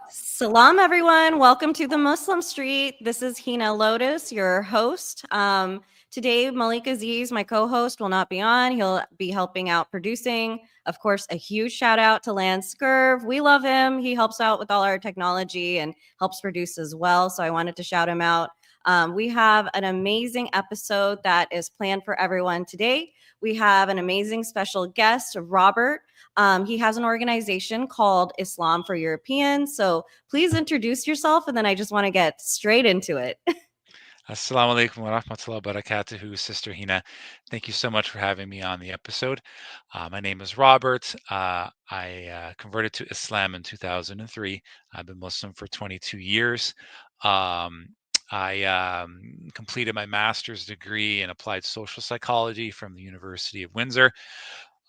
Salam, everyone. Welcome to the Muslim Street. This is Hina Lotus, your host. Today, Malik Aziz, my co-host, will not be on. He'll be helping out producing. Of course, a huge shout out to Lance Scurv. We love him. He helps out with all our technology and helps produce as well. So I wanted to shout him out. We have an amazing episode that is planned for everyone today. We have an amazing special guest, Robert. He has an organization called Islam for Europeans. So please introduce yourself, and then I just want to get straight into it. Assalamu alaikum wa rahmatullahi wa barakatuhu, Sister Hina. Thank you so much for having me on the episode. My name is Robert. I converted to Islam in 2003. I've been Muslim for 22 years. I completed my master's degree in applied social psychology from the University of Windsor.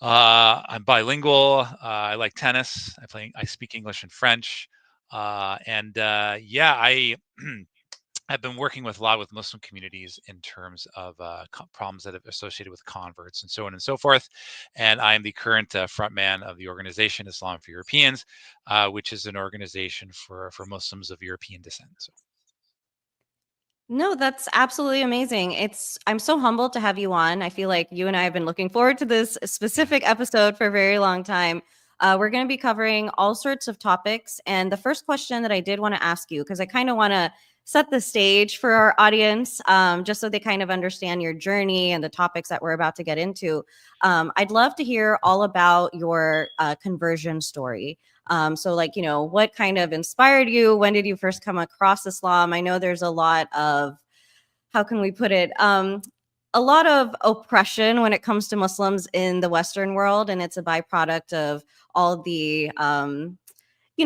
I'm bilingual. I like tennis. I speak English and French. I I've been working with a lot with Muslim communities in terms of problems that are associated with converts and so on and so forth. And I am the current front man of the organization Islam for Europeans, which is an organization for Muslims of European descent. So. No, that's absolutely amazing. I'm so humbled to have you on. I feel like you and I have been looking forward to this specific episode for a very long time. We're going to be covering all sorts of topics. And the first question that I did want to ask you, because I kind of want to set the stage for our audience, just so they kind of understand your journey and the topics that we're about to get into. I'd love to hear all about your conversion story. So like, what kind of inspired you? When did you first come across Islam? I know there's a lot of, how can we put it? A lot of oppression when it comes to Muslims in the Western world. And it's a byproduct of all the,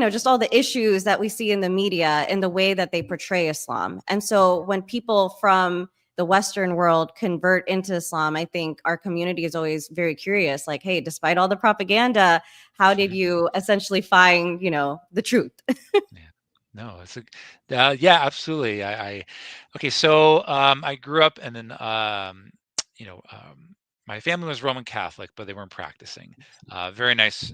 just all the issues that we see in the media and the way that they portray Islam. And so when people from the Western world convert into Islam, I think our community is always very curious, like, hey, despite all the propaganda, how did you essentially find, the truth? Yeah. No, yeah, absolutely. Okay. So I grew up and then, you know, my family was Roman Catholic, but they weren't practicing. Very nice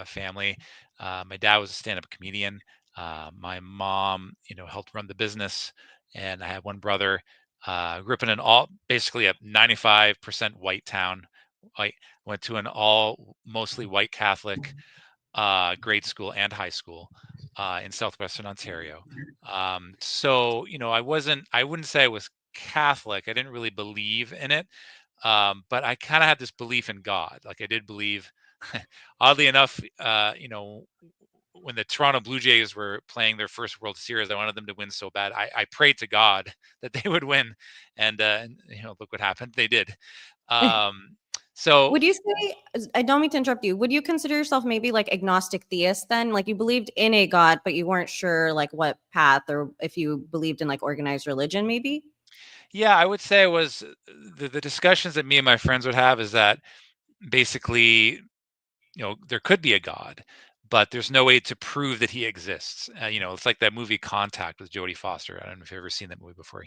family. My dad was a stand-up comedian. My mom, helped run the business, and I had one brother. Grew up in basically a 95% white town. I went to an all mostly white Catholic grade school and high school in southwestern Ontario. I wouldn't say I was Catholic. I didn't really believe in it. But I kind of had this belief in God. Like I did believe, oddly enough, when the Toronto Blue Jays were playing their first World Series, I wanted them to win so bad. I prayed to God that they would win, and look what happened. They did. So Would you say, I don't mean to interrupt you, would you consider yourself maybe like agnostic theist then? Like you believed in a God, but you weren't sure like what path, or if you believed in like organized religion, maybe? yeah, I would say it was the discussions that me and my friends would have is that basically, there could be a God, but there's no way to prove that he exists. It's like that movie Contact with Jodie Foster. I don't know if you've ever seen that movie before.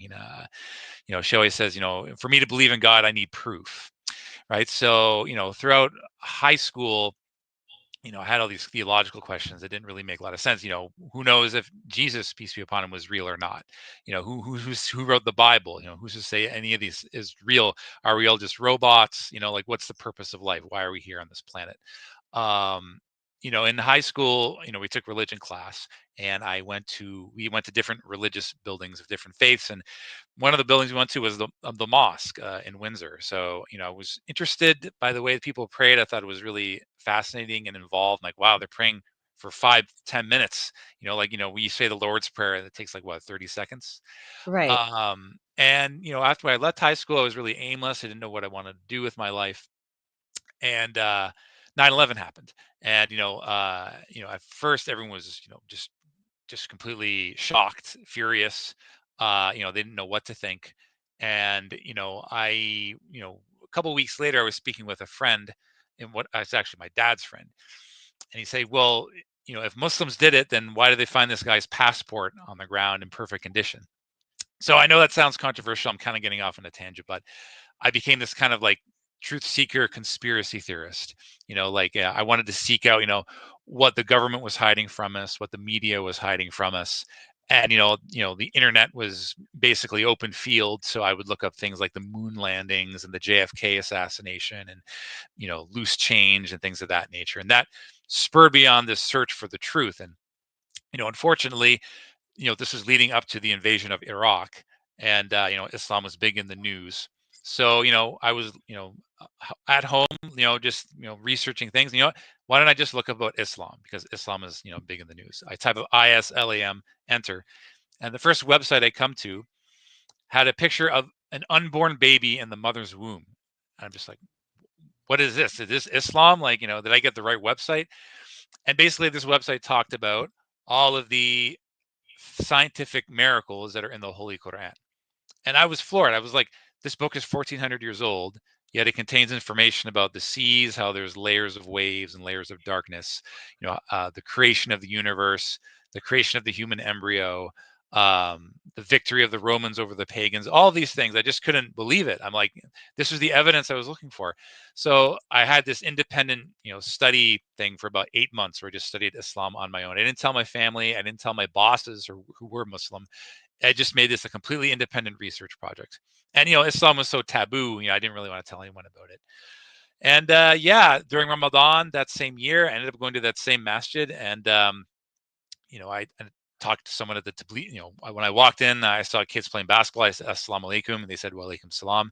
She always says, for me to believe in God, I need proof, right? So, throughout high school, I had all these theological questions that didn't really make a lot of sense. Who knows if Jesus, peace be upon him, was real or not? Who wrote the Bible? Who's to say any of these is real? Are we all just robots? Like what's the purpose of life? Why are we here on this planet? Um, in high school, we took religion class, and we went to different religious buildings of different faiths, and one of the buildings we went to was the mosque in Windsor. So, I was interested by the way that people prayed. I thought it was really fascinating and involved. Like, wow, they're praying for 5-10 minutes. We say the Lord's Prayer, and it takes like what, 30 seconds. Right. After I left high school, I was really aimless. I didn't know what I wanted to do with my life. And 9/11 happened, and at first everyone was just completely shocked, furious. They didn't know what to think. And a couple of weeks later, I was speaking with a friend, and what it's actually my dad's friend, and he said, well, if Muslims did it, then why did they find this guy's passport on the ground in perfect condition? So I know that sounds controversial. I'm kind of getting off on a tangent, but I became this kind of like truth seeker, conspiracy theorist. I wanted to seek out, what the government was hiding from us, what the media was hiding from us. And the internet was basically open field, so I would look up things like the moon landings and the JFK assassination, and loose change and things of that nature. And that spurred me on this search for the truth. And unfortunately, this was leading up to the invasion of Iraq, and Islam was big in the news. So I was at home, just researching things. Why don't I just look up about Islam, because Islam is big in the news. I type of ISLAM, enter, and the first website I come to had a picture of an unborn baby in the mother's womb. And I'm just like, what is this? Is this Islam? Like, did I get the right website? And basically, this website talked about all of the scientific miracles that are in the Holy Quran. And I was floored. I was like, this book is 1400 years old, yet it contains information about the seas, how there's layers of waves and layers of darkness, the creation of the universe, the creation of the human embryo, the victory of the Romans over the pagans, all these things. I just couldn't believe it. I'm like, this was the evidence I was looking for. So I had this independent, study thing for about 8 months where I just studied Islam on my own. I didn't tell my family. I didn't tell my bosses or who were Muslim. I just made this a completely independent research project. And Islam was so taboo, I didn't really want to tell anyone about it. And during Ramadan that same year, I ended up going to that same masjid, and I talked to someone at the tabligh. When I walked in, I saw kids playing basketball. I said assalamu alaikum, and they said wa alaikum salam.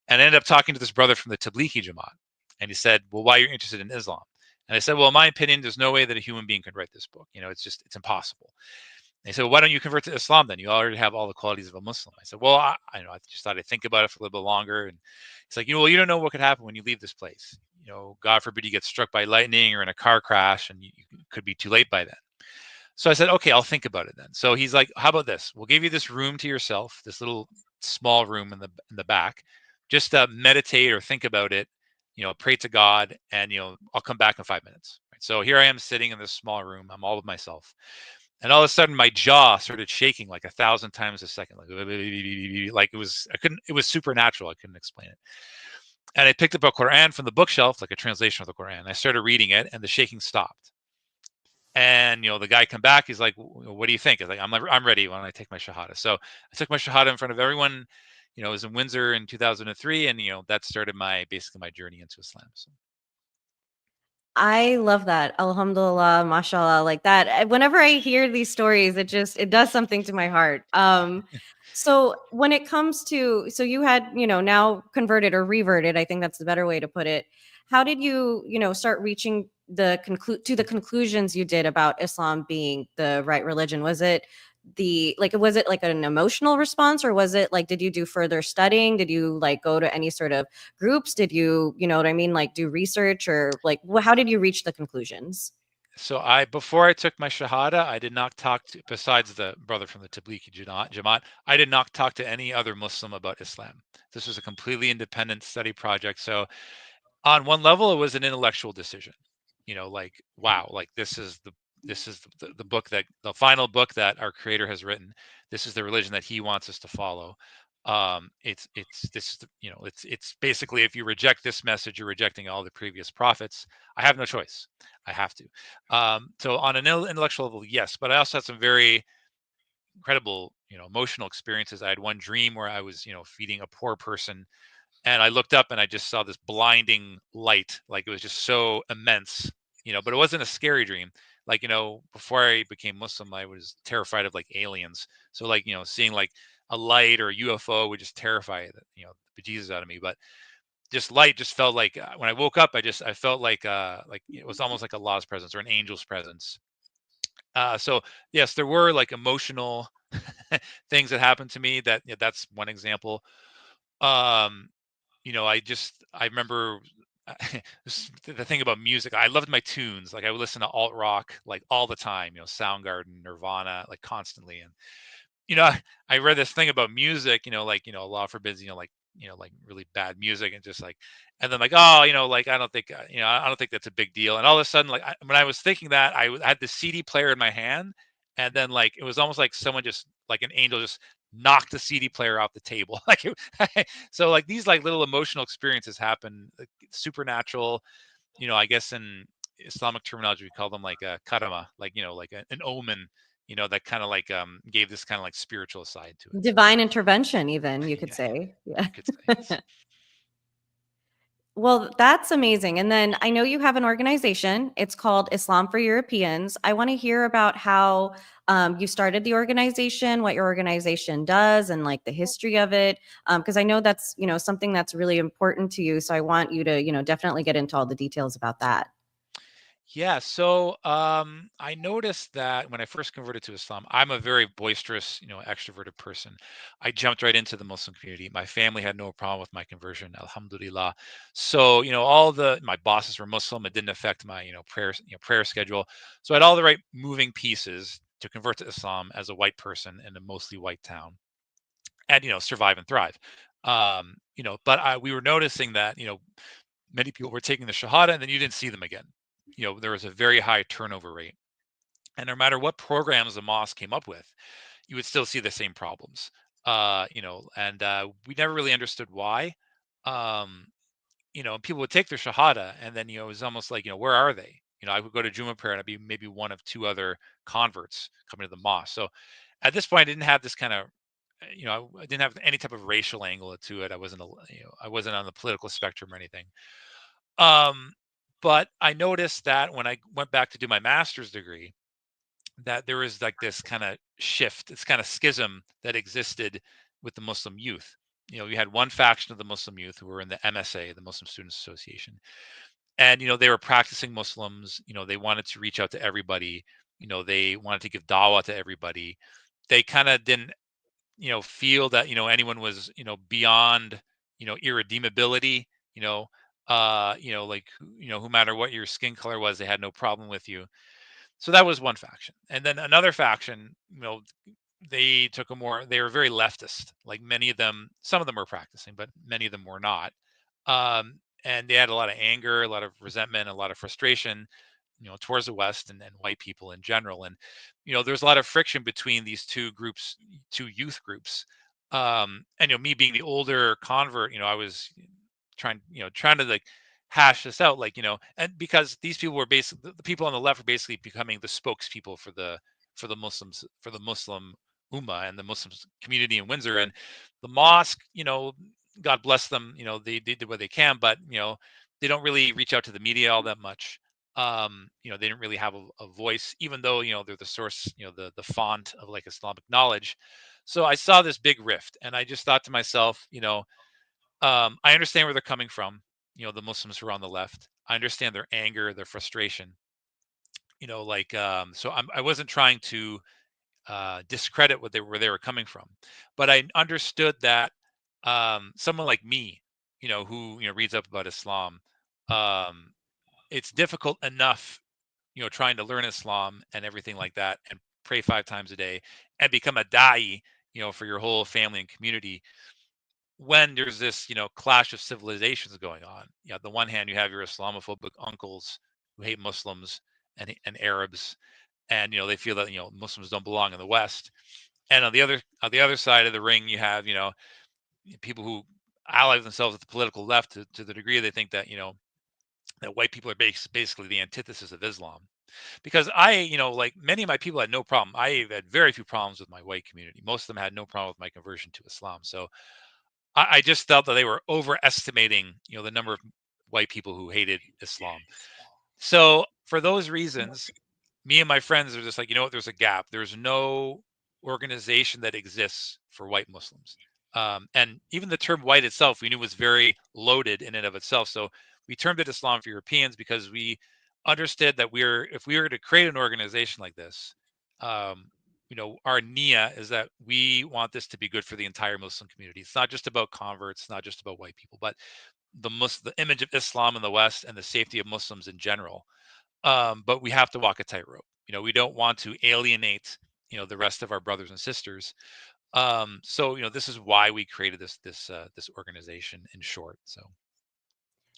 And I ended up talking to this brother from the Tablighi Jamaat, and he said, well, why are you interested in Islam? And I said, well, in my opinion, there's no way that a human being could write this book. It's impossible. They said, well, why don't you convert to Islam then? You already have all the qualities of a Muslim. I said, well, I just thought I'd think about it for a little bit longer. And it's like, well, you don't know what could happen when you leave this place. God forbid you get struck by lightning or in a car crash, and you could be too late by then. So I said, okay, I'll think about it then. So he's like, how about this? We'll give you this room to yourself, this little small room in the back. Just meditate or think about it, pray to God, and I'll come back in 5 minutes. Right? So here I am sitting in this small room. I'm all with myself. And all of a sudden my jaw started shaking like 1,000 times a second. Like it was supernatural. I couldn't explain it. And I picked up a Quran from the bookshelf, like a translation of the Quran. I started reading it, and the shaking stopped. And the guy come back. He's like, "What do you think?" I was like, "I'm ready when I take my shahada." So I took my shahada in front of everyone. It was in Windsor in 2003, and that started basically my journey into Islam. So. I love that. Alhamdulillah, mashallah, like that. Whenever I hear these stories, it does something to my heart. So when it comes to, so you had, now converted or reverted, I think that's the better way to put it. How did you, start reaching the conclusions you did about Islam being the right religion? Was it like an emotional response, or was it like, did you do further studying? Did you like go to any sort of groups? Did you know what I mean, like do research, or like how did you reach the conclusions? So before I took my shahada, I did not talk to, besides the brother from the Tablighi Jamaat, I did not talk to any other Muslim about Islam. This was a completely independent study project. So on one level, it was an intellectual decision. Like, wow, like this is the book, that the final book that our creator has written. This is the religion that he wants us to follow. It's this it's basically, if you reject this message, you're rejecting all the previous prophets. I have no choice. I have to. So on an intellectual level, yes, but I also had some very incredible, emotional experiences. I had one dream where I was, feeding a poor person, and I looked up and I just saw this blinding light. Like, it was just so immense, but it wasn't a scary dream. Like, before I became Muslim, I was terrified of like aliens. So like, seeing like a light or a UFO would just terrify the bejesus out of me. But just light just felt like, when I woke up, I felt like it was almost like a Allah's presence or an angel's presence. So yes, there were like emotional things that happened to me. That's one example. Um, I remember the thing about music. I loved my tunes. Like, I would listen to alt rock like all the time. Soundgarden, Nirvana, like constantly. And you know, I read this thing about music. Like, Allah forbids, like really bad music, and just like, and then like, oh, like, I don't think, I don't think that's a big deal. And all of a sudden, like, when I was thinking that, had the CD player in my hand, and then like, it was almost like someone just, like an angel, just knocked the CD player off the table. Like, so like these like little emotional experiences happen, like, supernatural. I guess Islamic terminology, we call them like a karama, like, like an omen, that kind of like gave this kind of like spiritual side to it. So Divine intervention, even, you could yeah, say. Yeah. you could say yes. Well, that's amazing. And then I know you have an organization. It's called Islam for Europeans. I want to hear about how you started the organization, what your organization does, and like the history of it. Because I know that's something that's really important to you. So I want you to definitely get into all the details about that. Yeah, so I noticed that when I first converted to Islam, I'm a very boisterous, extroverted person. I jumped right into the Muslim community. My family had no problem with my conversion, alhamdulillah. So, all my bosses were Muslim. It didn't affect my, prayer schedule. So I had all the right moving pieces to convert to Islam as a white person in a mostly white town, and survive and thrive. But we were noticing that many people were taking the shahada and then you didn't see them again. There was a very high turnover rate. And no matter what programs the mosque came up with, you would still see the same problems. And we never really understood why. Um, People would take their shahada and then, it was almost like, where are they? I would go to Juma prayer and I'd be maybe one of two other converts coming to the mosque. So at this point, I didn't have this kind of, I didn't have any type of racial angle to it. I wasn't on the political spectrum or anything. Um, but I noticed that when I went back to do my master's degree, that there was like this kind of shift, this kind of schism that existed with the Muslim youth. You had one faction of the Muslim youth who were in the MSA, the Muslim Students Association, and they were practicing Muslims. They wanted to reach out to everybody. They wanted to give dawah to everybody. They kind of didn't, feel that anyone was beyond irredeemability. You know, like no matter what your skin color was, they had no problem with you. So that was one faction. And then another faction, they were very leftist. Like many of them, some of them were practicing, but many of them were not. And they had a lot of anger, a lot of resentment, a lot of frustration, towards the West and white people in general. And, there's a lot of friction between these two groups, two youth groups. And, me being the older convert, I was trying to like hash this out, like, and because these people were basically, the people on the left were basically becoming the spokespeople for the Muslims, for the Muslim Ummah and the Muslim community in Windsor. And the mosque, God bless them, they did what they can, but they don't really reach out to the media all that much. They didn't really have a voice, even though they're the source, the font of like Islamic knowledge. So I saw this big rift, and I just thought to myself, I understand where they're coming from. The Muslims who are on the left. I understand their anger, their frustration. So I wasn't trying to discredit where they were coming from, but I understood that someone like me, who reads up about Islam, um, it's difficult enough, trying to learn Islam and everything like that, and pray 5 times a day, and become a da'i, for your whole family and community, when there's this, clash of civilizations going on. On the one hand, you have your Islamophobic uncles who hate Muslims and Arabs, and they feel that Muslims don't belong in the West. And on the other side of the ring, you have people who ally themselves with the political left to the degree they think that that white people are basically the antithesis of Islam. Because like many of my people had no problem. I had very few problems with my white community. Most of them had no problem with my conversion to Islam. So I just felt that they were overestimating, the number of white people who hated Islam. So for those reasons, me and my friends are just like, what? There's a gap. There's no organization that exists for white Muslims. And even the term white itself, we knew was very loaded in and of itself. So we termed it Islam for Europeans because we understood that if we were to create an organization like this, um, our niyyah is that we want this to be good for the entire Muslim community. It's not just about converts, not just about white people, but the image of Islam in the West and the safety of Muslims in general. But we have to walk a tightrope. We don't want to alienate, the rest of our brothers and sisters. So this is why we created this organization, in short. So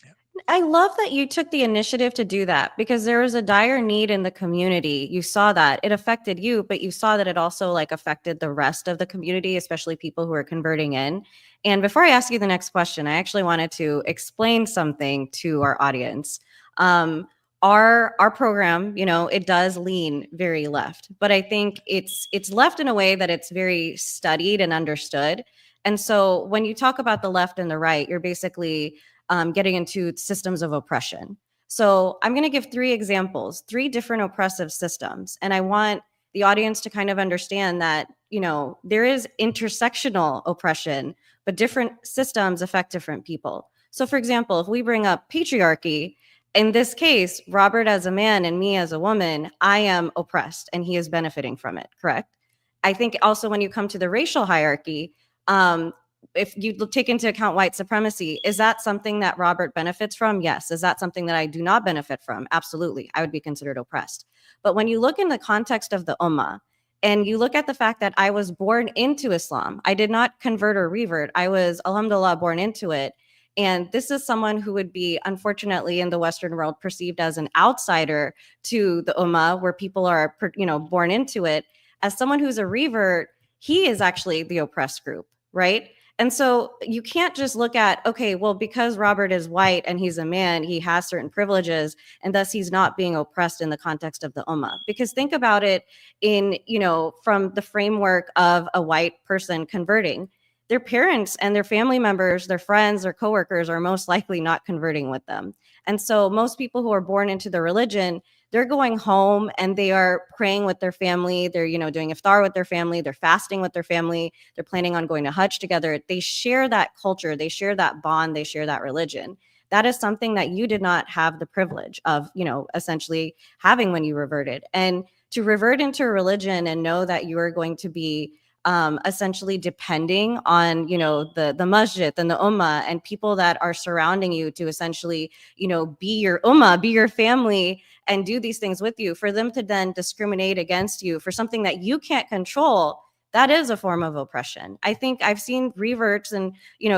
yeah. I love that you took the initiative to do that because there was a dire need in the community. You saw that it affected you, but you saw that it also like affected the rest of the community, especially people who are converting in. And before I ask you the next question, I actually wanted to explain something to our audience. Um, our program, it does lean very left, but I think it's left in a way that it's very studied and understood. And so when you talk about the left and the right, you're basically getting into systems of oppression. So I'm going to give three examples, three different oppressive systems, and I want the audience to kind of understand that there is intersectional oppression, but different systems affect different people. So for example, if we bring up patriarchy, in this case, Robert as a man and me as a woman, I am oppressed and he is benefiting from it, correct? I think also when you come to the racial hierarchy, um, if you take into account white supremacy, is that something that Robert benefits from? Yes. Is that something that I do not benefit from? Absolutely. I would be considered oppressed. But when you look in the context of the Ummah, and you look at the fact that I was born into Islam, I did not convert or revert. I was, alhamdulillah, born into it. And this is someone who would be, unfortunately, in the Western world, perceived as an outsider to the Ummah, where people are, born into it. As someone who's a revert, he is actually the oppressed group, right? And so you can't just look at, okay, well, because Robert is white and he's a man, he has certain privileges, and thus he's not being oppressed in the context of the Ummah. Because think about it from the framework of a white person converting, their parents and their family members, their friends, their coworkers are most likely not converting with them. And so most people who are born into the religion, they're going home and they are praying with their family. They're, doing iftar with their family. They're fasting with their family. They're planning on going to Hajj together. They share that culture. They share that bond. They share that religion. That is something that you did not have the privilege of, essentially having when you reverted. And to revert into a religion and know that you are going to be essentially depending on the masjid and the ummah and people that are surrounding you to essentially be your ummah, be your family, and do these things with you, for them to then discriminate against you for something that you can't control. That is a form of oppression. I think I've seen reverts and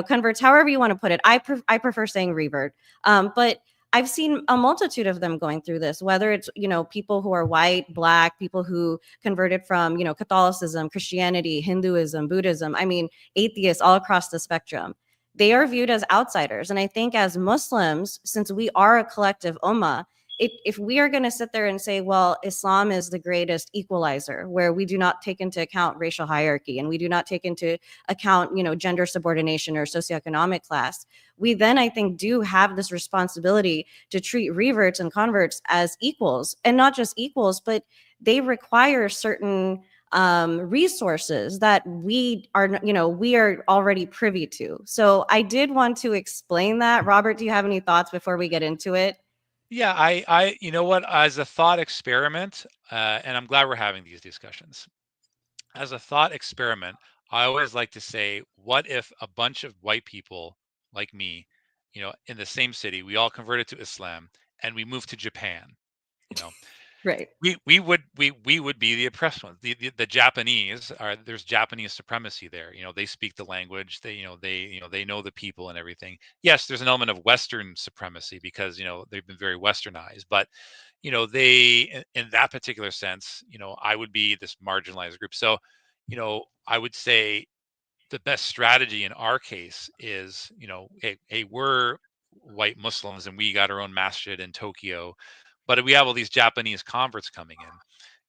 converts, however you want to put it. I prefer saying revert, but I've seen a multitude of them going through this, whether it's, people who are white, black, people who converted from, Catholicism, Christianity, Hinduism, Buddhism. I mean, atheists all across the spectrum. They are viewed as outsiders. And I think as Muslims, since we are a collective ummah, if we are going to sit there and say, well, Islam is the greatest equalizer, where we do not take into account racial hierarchy and we do not take into account, gender subordination or socioeconomic class, we then, I think, do have this responsibility to treat reverts and converts as equals, and not just equals, but they require certain resources that we are already privy to. So I did want to explain that. Robert, do you have any thoughts before we get into it? Yeah, you know what, as a thought experiment, and I'm glad we're having these discussions. As a thought experiment, I always like to say, what if a bunch of white people like me, in the same city, we all converted to Islam and we moved to Japan, you know, Right. we would be the oppressed ones. The Japanese are there's Japanese supremacy there. They speak the language. They know the people and everything. Yes, there's an element of Western supremacy because they've been very Westernized. But they in that particular sense, I would be this marginalized group. So, I would say the best strategy in our case is, hey, we're white Muslims and we got our own masjid in Tokyo, but we have all these Japanese converts coming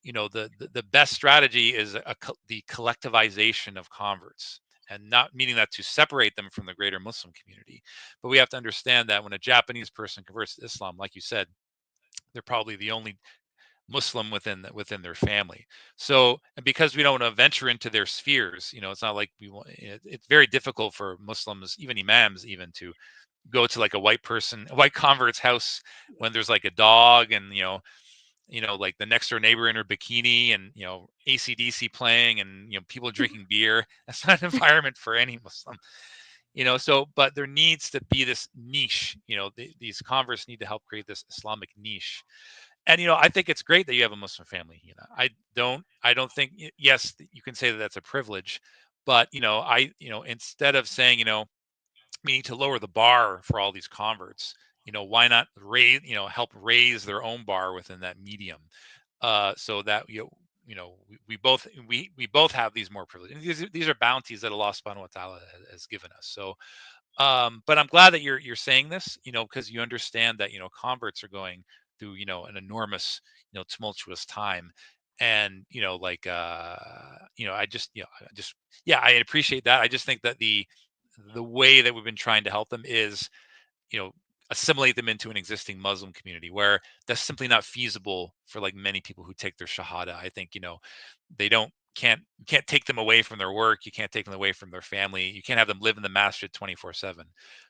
in. The best strategy is the collectivization of converts, and not meaning that to separate them from the greater Muslim community. But we have to understand that when a Japanese person converts to Islam, like you said, they're probably the only Muslim within their family. So, and because we don't want to venture into their spheres, it's not like we want. It's very difficult for Muslims, even imams, even to go to like a white convert's house when there's like a dog and like the next door neighbor in her bikini and ACDC playing and people drinking beer. That's not an environment for any Muslim. So but there needs to be this niche. These converts need to help create this Islamic niche. And I think it's great that you have a Muslim family. I don't think, yes, you can say that that's a privilege, but instead of saying we need to lower the bar for all these converts, why not help raise their own bar within that medium, so that we both have these more privileges. These are bounties that Allah subhanahu wa ta'ala has given us. So but I'm glad that you're saying this, because you understand that converts are going through an enormous tumultuous time. And I just yeah, I appreciate that. I just think that the way that we've been trying to help them is you know assimilate them into an existing Muslim community, where that's simply not feasible for like many people who take their shahada. I think they don't can't you can't take them away from their work, you can't take them away from their family, you can't have them live in the masjid 24/7.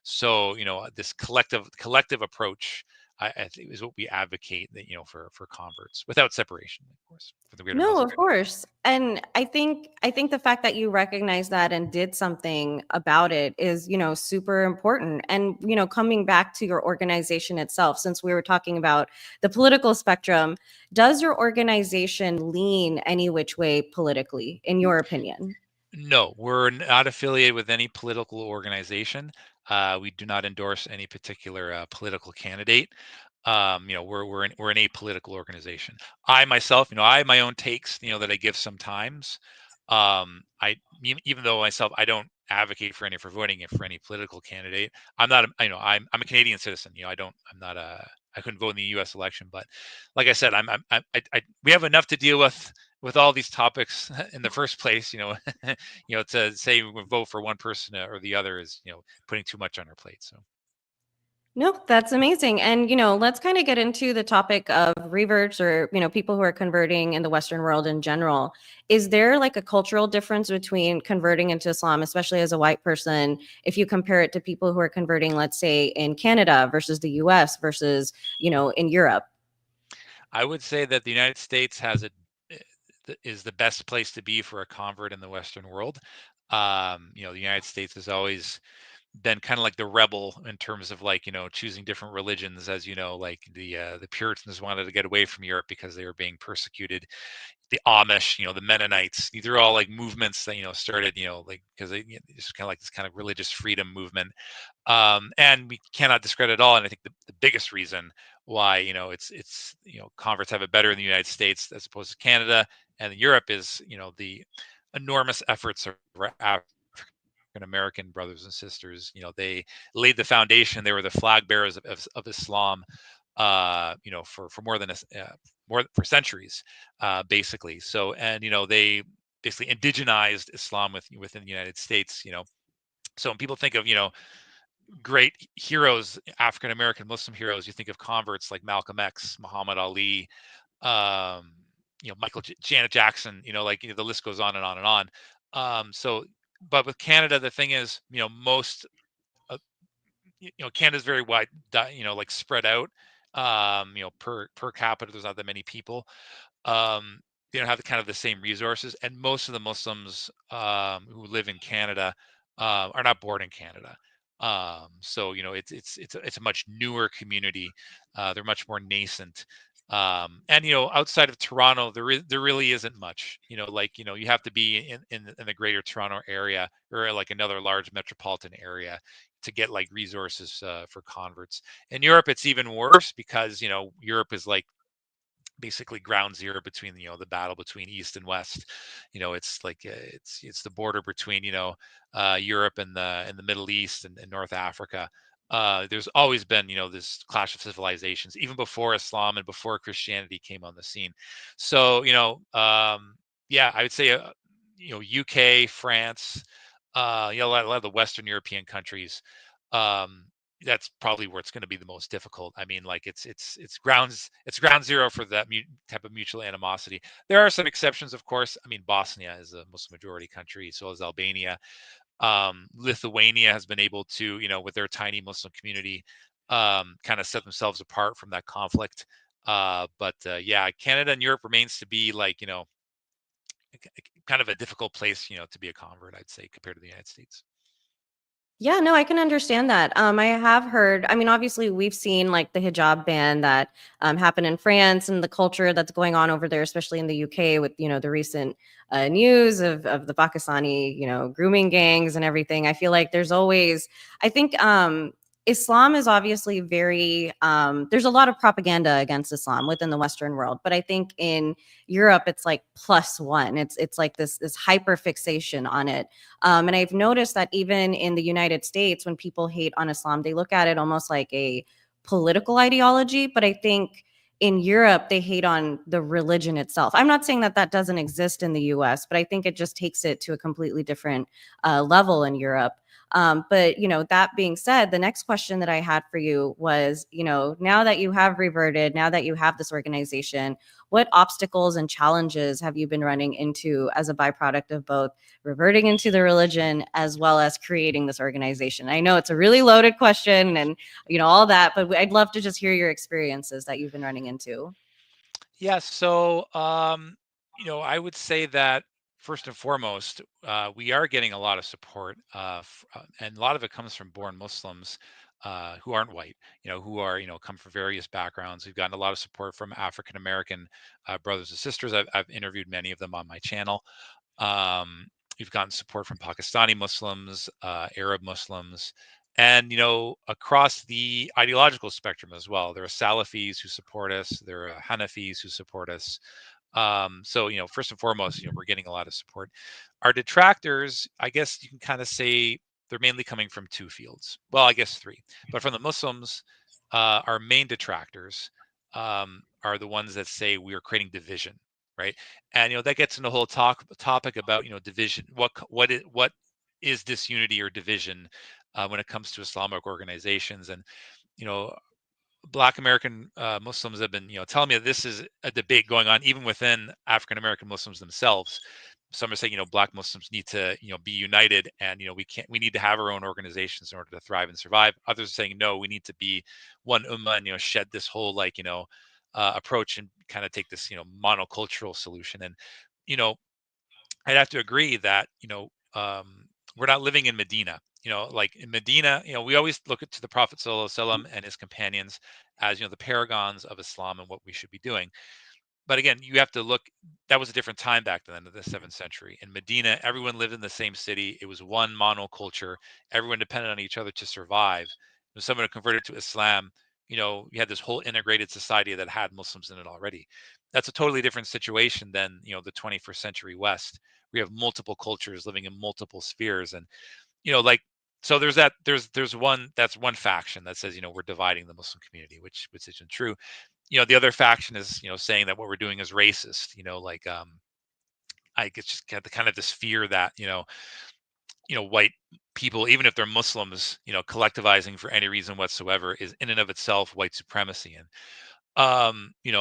So this collective approach, I think, is what we advocate, that for converts without separation, of course, for the greater No, Muslim of course. And I think the fact that you recognize that and did something about it is, super important. And, coming back to your organization itself, since we were talking about the political spectrum, does your organization lean any which way politically, in your opinion? No, we're not affiliated with any political organization. We do not endorse any particular political candidate. We're an apolitical organization. I myself, I have my own takes, that I give sometimes. Even though myself, I don't advocate for voting for any political candidate. I'm not, I'm a Canadian citizen. I'm not I couldn't vote in the U.S. election, but like I said, we have enough to deal with all these topics in the first place. To say we vote for one person or the other is, putting too much on our plate. So No, that's amazing. And, let's kind of get into the topic of reverts, or, people who are converting in the Western world in general. Is there like a cultural difference between converting into Islam, especially as a white person, if you compare it to people who are converting, let's say, in Canada versus the US versus, in Europe? I would say that the United States is the best place to be for a convert in the Western world. The United States has always been kind of like the rebel in terms of like choosing different religions. As like the Puritans wanted to get away from Europe because they were being persecuted. The Amish, the Mennonites, these are all like movements that started, like because it's kind of like this kind of religious freedom movement. And we cannot discredit it all. And I think the biggest reason why it's converts have it better in the United States as opposed to Canada and Europe is the enormous efforts of African American brothers and sisters. They laid the foundation. They were the flag bearers of Islam, for more than more for centuries, basically. So, and they basically indigenized Islam within the United States. So when people think of great heroes, African American Muslim heroes, you think of converts like Malcolm X, Muhammad Ali, um, Janet Jackson, the list goes on and on and on. So, but with Canada, the thing is, most, uh, Canada's very wide, like spread out. Per capita, there's not that many people. um, they don't have the kind of the same resources, and most of the Muslims who live in Canada are not born in Canada. So it's a much newer community. They're much more nascent. And outside of Toronto, there really isn't much. You have to be in the greater Toronto area, or like another large metropolitan area, to get like resources for converts. In Europe, it's even worse, because Europe is like basically ground zero between the battle between East and West. It's like it's the border between Europe and the Middle East and North Africa. There's always been this clash of civilizations, even before Islam and before Christianity came on the scene. So yeah, I would say UK, France, a lot of the Western European countries. um that's probably where it's going to be the most difficult. I mean, like it's ground zero for that type of mutual animosity. There are some exceptions, of course. I mean, Bosnia is a Muslim majority country, so is Albania. Lithuania has been able to, with their tiny Muslim community, kind of set themselves apart from that conflict. But yeah, Canada and Europe remains to be like, kind of a difficult place, to be a convert, I'd say, compared to the United States. Yeah, no, I can understand that. I have heard, I mean, obviously, we've seen like the hijab ban that happened in France, and the culture that's going on over there, especially in the UK, with, the recent news of the Pakistani, grooming gangs and everything. I feel like there's always, I think Islam is obviously very, there's a lot of propaganda against Islam within the Western world. But I think in Europe, it's like plus one. It's like this hyper fixation on it. And I've noticed that even in the United States, when people hate on Islam, they look at it almost like a political ideology. But I think in Europe, they hate on the religion itself. I'm not saying that that doesn't exist in the US, but I think it just takes it to a completely different level in Europe. But that being said, the next question that I had for you was, now that you have reverted, now that you have this organization, what obstacles and challenges have you been running into as a byproduct of both reverting into the religion as well as creating this organization? I know it's a really loaded question and all that, but I'd love to just hear your experiences that you've been running into. Yeah, so I would say that first and foremost, we are getting a lot of support, and a lot of it comes from born Muslims who aren't white, who are come from various backgrounds. We've gotten a lot of support from African American brothers and sisters. I've interviewed many of them on my channel. Um, we've gotten support from Pakistani Muslims, Arab Muslims, and across the ideological spectrum as well. There are Salafis who support us. There are Hanafis who support us. So first and foremost, we're getting a lot of support. Our detractors, I guess you can kind of say they're mainly coming from two fields. Well, I guess three, but from the Muslims, our main detractors are the ones that say we are creating division, right? And that gets into the whole topic about division. What is disunity or division when it comes to Islamic organizations? And you know Black American Muslims have been telling me that this is a debate going on even within African American Muslims themselves. Some are saying Black Muslims need to be united, and we need to have our own organizations in order to thrive and survive. Others are saying no, we need to be one ummah and shed this whole approach and kind of take this monocultural solution. And you know I'd have to agree that we're not living in Medina. Like in Medina, we always look to the Prophet Sallallahu Alaihi Wasallam and his companions as the paragons of Islam and what we should be doing. But again, you have to look. That was a different time back then, in the 7th century. In Medina, everyone lived in the same city. It was one monoculture. Everyone depended on each other to survive. When someone converted to Islam, you had this whole integrated society that had Muslims in it already. That's a totally different situation than the 21st century West. We have multiple cultures living in multiple spheres, and like so there's that there's one that's one faction that says we're dividing the Muslim community, which isn't true. The other faction is saying that what we're doing is racist. I guess just kind of this fear that white people, even if they're Muslims, collectivizing for any reason whatsoever is in and of itself white supremacy. And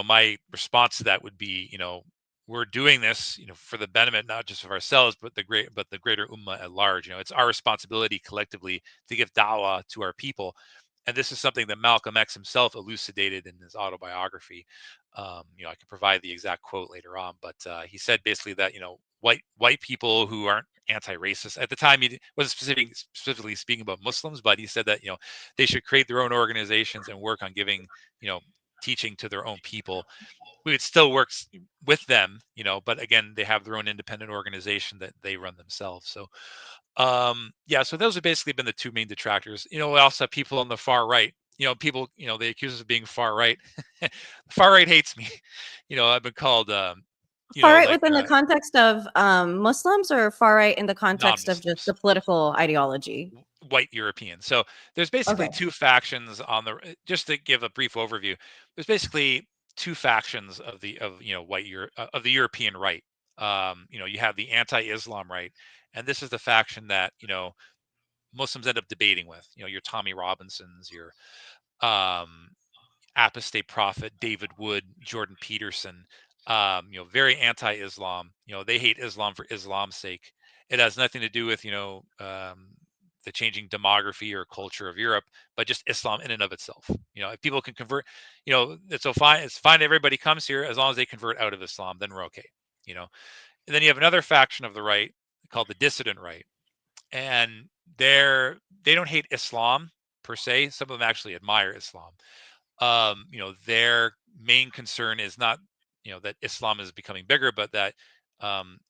my response to that would be, we're doing this, for the benefit not just of ourselves, but the greater ummah at large. It's our responsibility collectively to give da'wah to our people. And this is something that Malcolm X himself elucidated in his autobiography. I can provide the exact quote later on, but he said basically that white people who aren't anti-racist at the time, he wasn't specifically speaking about Muslims, but he said that they should create their own organizations and work on giving teaching to their own people. We would still work with them, but again, they have their own independent organization that they run themselves. So yeah, so those have basically been the two main detractors. We also have people on the far right. People, they accuse us of being far right. Far right hates me. I've been called Far right like within the context of Muslims, or far right in the context of just the non-Muslims, political ideology? white European. So there's basically Okay. two factions on the. Just to give a brief overview, there's basically two factions of the white of the European right. You have the anti-Islam right, and this is the faction that Muslims end up debating with. Your Tommy Robinsons, your um, apostate prophet David Wood, Jordan Peterson, very anti-Islam. They hate Islam for Islam's sake. It has nothing to do with the changing demography or culture of Europe, but just Islam in and of itself. If people can convert, it's so fine. It's fine. Everybody comes here as long as they convert out of Islam, then we're okay. And then you have another faction of the right called the dissident right, and they don't hate Islam per se. Some of them actually admire Islam. Their main concern is not that Islam is becoming bigger, but that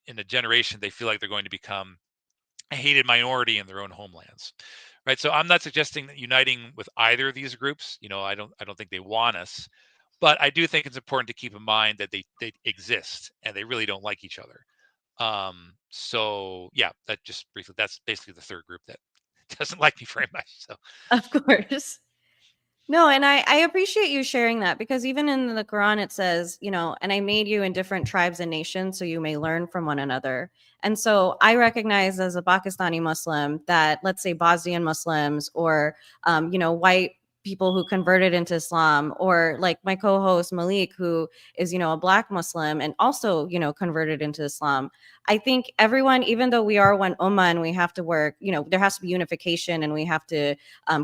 in a generation they feel like they're going to become a hated minority in their own homelands, right? So I'm not suggesting that uniting with either of these groups. I don't think they want us, but I do think it's important to keep in mind that they exist and they really don't like each other. So yeah, that just briefly, that's basically the third group that doesn't like me very much. So Of course. No, and I appreciate you sharing that because even in the Quran it says, and I made you in different tribes and nations so you may learn from one another. And so I recognize as a Pakistani Muslim that, let's say, Bosnian Muslims or white people who converted into Islam, or like my co-host Malik, who is a Black Muslim and also converted into Islam. I think everyone, even though we are one ummah and we have to work, there has to be unification and we have to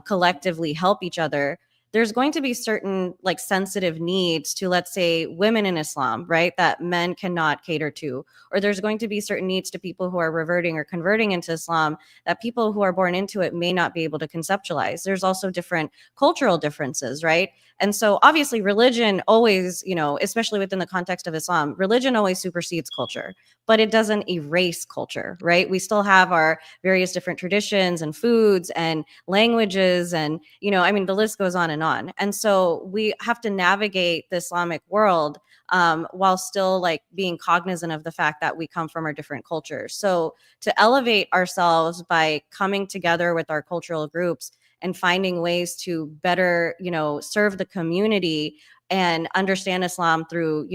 collectively help each other. There's going to be certain like sensitive needs to, let's say, women in Islam, right, that men cannot cater to, or there's going to be certain needs to people who are reverting or converting into Islam that people who are born into it may not be able to conceptualize. There's also different cultural differences, right? And so obviously religion always, especially within the context of Islam, religion always supersedes culture, but it doesn't erase culture, right? We still have our various different traditions and foods and languages, and I mean, the list goes on and on. And so we have to navigate the Islamic world while still like being cognizant of the fact that we come from our different cultures. So to elevate ourselves by coming together with our cultural groups and finding ways to better serve the community and understand Islam through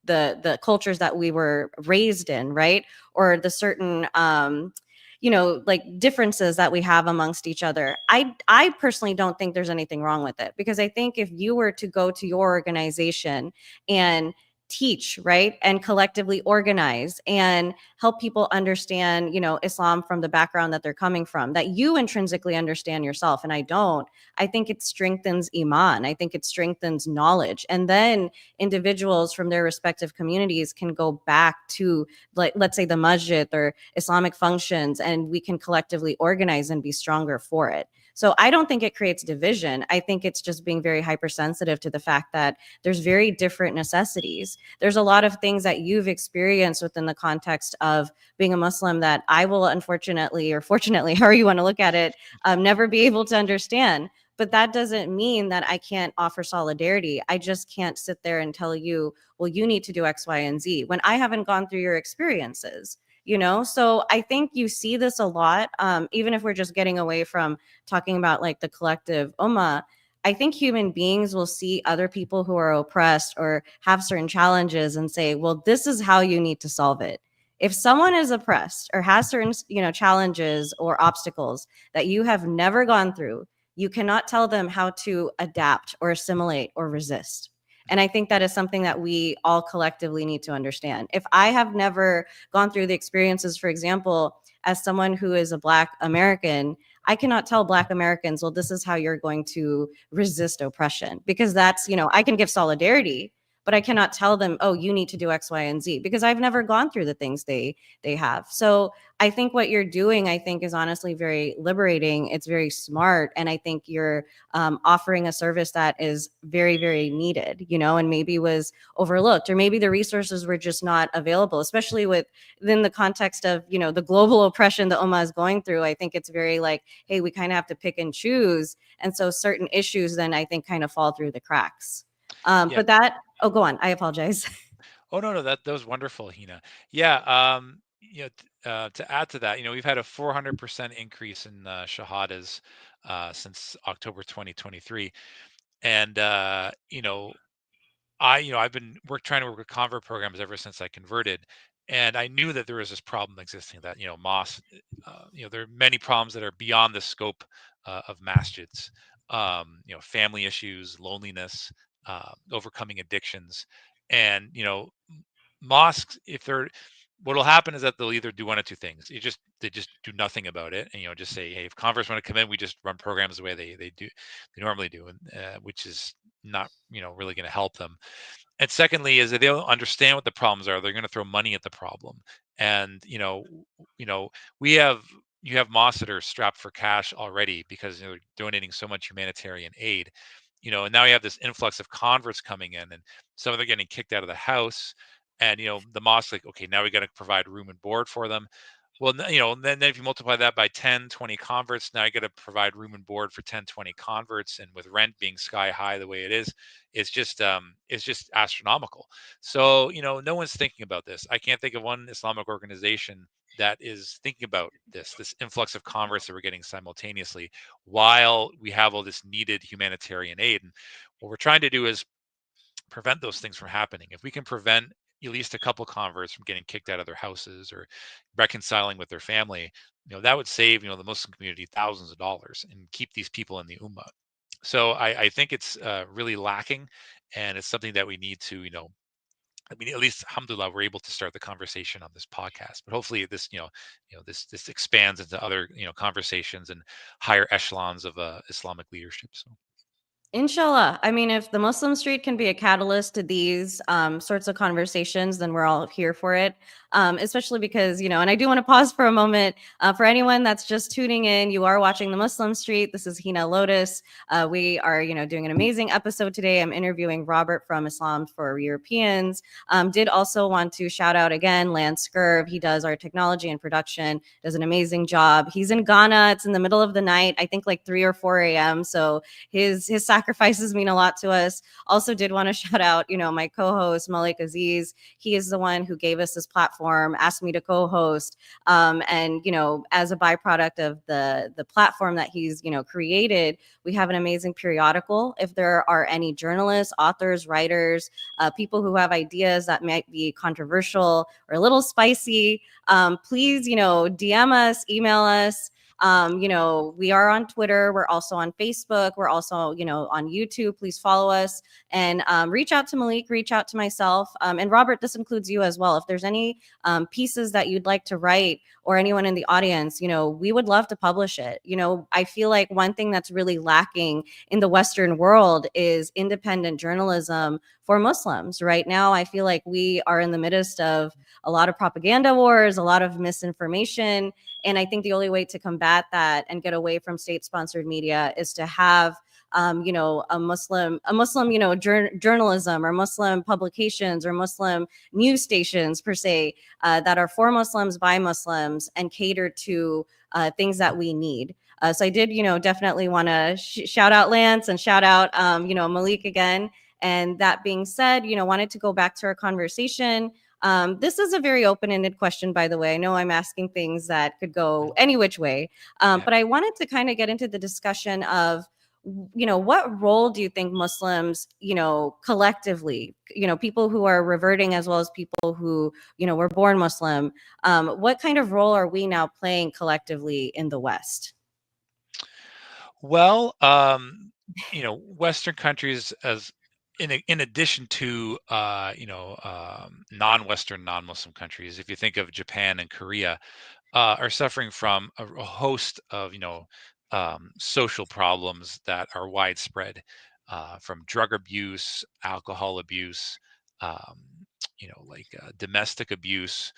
the cultures that we were raised in, right? Or the certain like differences that we have amongst each other. I personally don't think there's anything wrong with it, because I think if you were to go to your organization and teach, right, and collectively organize and help people understand Islam from the background that they're coming from, that you intrinsically understand yourself and I don't, I think it strengthens iman. I think it strengthens knowledge, and then individuals from their respective communities can go back to, like, let's say, the masjid or Islamic functions, and we can collectively organize and be stronger for it. So I don't think it creates division. I think it's just being very hypersensitive to the fact that there's very different necessities. There's a lot of things that you've experienced within the context of being a Muslim that I will, unfortunately, or fortunately, however you want to look at it, never be able to understand. But that doesn't mean that I can't offer solidarity. I just can't sit there and tell you, well, you need to do X, Y, and Z when I haven't gone through your experiences. So I think you see this a lot, even if we're just getting away from talking about like the collective ummah. I think human beings will see other people who are oppressed or have certain challenges and say, well, this is how you need to solve it. If someone is oppressed or has certain challenges or obstacles that you have never gone through, you cannot tell them how to adapt or assimilate or resist. And I think that is something that we all collectively need to understand. If I have never gone through the experiences, for example, as someone who is a Black American, I cannot tell Black Americans, well, this is how you're going to resist oppression, because that's, I can give solidarity, but I cannot tell them, oh, you need to do X, Y, and Z, because I've never gone through the things they have. So I think what you're doing, I think, is honestly very liberating. It's very smart, and I think you're offering a service that is very, very needed, and maybe was overlooked, or maybe the resources were just not available, especially within the context of the global oppression the Ummah is going through. I think it's very like, hey, we kind of have to pick and choose, and so certain issues then I think kind of fall through the cracks. Yeah. But that, oh, go on. I apologize. Oh, no, no, that was wonderful, Hina. Yeah, to add to that, we've had a 400% increase in shahadas since October 2023, and I've been trying to work with convert programs ever since I converted, and I knew that there was this problem existing, that mosque, there are many problems that are beyond the scope of masjids. Family issues, loneliness, overcoming addictions, and mosques, if they're what'll happen is that they'll either do one of two things. They just do nothing about it, and just say, hey, if converts want to come in, we just run programs the way they normally do, and which is not really going to help them. And secondly, is that they don't understand what the problems are. They're going to throw money at the problem, and you know, we have you have mosques that are strapped for cash already because they're donating so much humanitarian aid. And now you have this influx of converts coming in, and some of them are getting kicked out of the house, and the mosque, like, okay, now we got to provide room and board for them. Well, then if you multiply that by 10, 20 converts, now you got to provide room and board for 10, 20 converts, and with rent being sky high the way it is, it's just astronomical. So no one's thinking about this. I can't think of one Islamic organization that is thinking about this influx of converts that we're getting simultaneously, while we have all this needed humanitarian aid. And what we're trying to do is prevent those things from happening. If we can prevent at least a couple converts from getting kicked out of their houses or reconciling with their family, that would save, the Muslim community thousands of dollars and keep these people in the ummah. So I think it's really lacking, and it's something that we need to, I mean, at least, alhamdulillah, we're able to start the conversation on this podcast. But hopefully, this, this expands into other, conversations and higher echelons of Islamic leadership. So. Inshallah. I mean, if the Muslim street can be a catalyst to these sorts of conversations, then we're all here for it. Especially because, and I do want to pause for a moment for anyone that's just tuning in. You are watching the Muslim street. This is Hina Lotus. We are, doing an amazing episode today. I'm interviewing Robert from Islam for Europeans. Did also want to shout out again Lance Skirv. He does our technology and production, does an amazing job. He's in Ghana. It's in the middle of the night, I think like 3 or 4 a.m. So his sacrifices mean a lot to us. Also did want to shout out, my co-host Malik Aziz. He is the one who gave us this platform, asked me to co-host. And as a byproduct of the platform that he's created, we have an amazing periodical. If there are any journalists, authors, writers, people who have ideas that might be controversial or a little spicy, please DM us, email us. We are on Twitter. We're also on Facebook. We're also, on YouTube. Please follow us and reach out to Malik, reach out to myself. And Robert, this includes you as well. If there's any pieces that you'd like to write or anyone in the audience, we would love to publish it. I feel like one thing that's really lacking in the Western world is independent journalism for Muslims. Right now, I feel like we are in the midst of a lot of propaganda wars, a lot of misinformation. And I think the only way to combat that and get away from state-sponsored media is to have, a Muslim, journalism or Muslim publications or Muslim news stations per se that are for Muslims by Muslims and cater to things that we need. So I did, definitely want to shout out Lance and shout out, Malik again. And that being said, wanted to go back to our conversation. This is a very open-ended question, by the way. I know I'm asking things that could go any which way, Yeah. but I wanted to kind of get into the discussion of, what role do you think Muslims, collectively, people who are reverting as well as people who, were born Muslim, what kind of role are we now playing collectively in the West? Well, Western countries, as in addition to non-Western, non-Muslim countries, if you think of Japan and Korea, are suffering from a host of social problems that are widespread, from drug abuse, alcohol abuse, um, domestic abuse,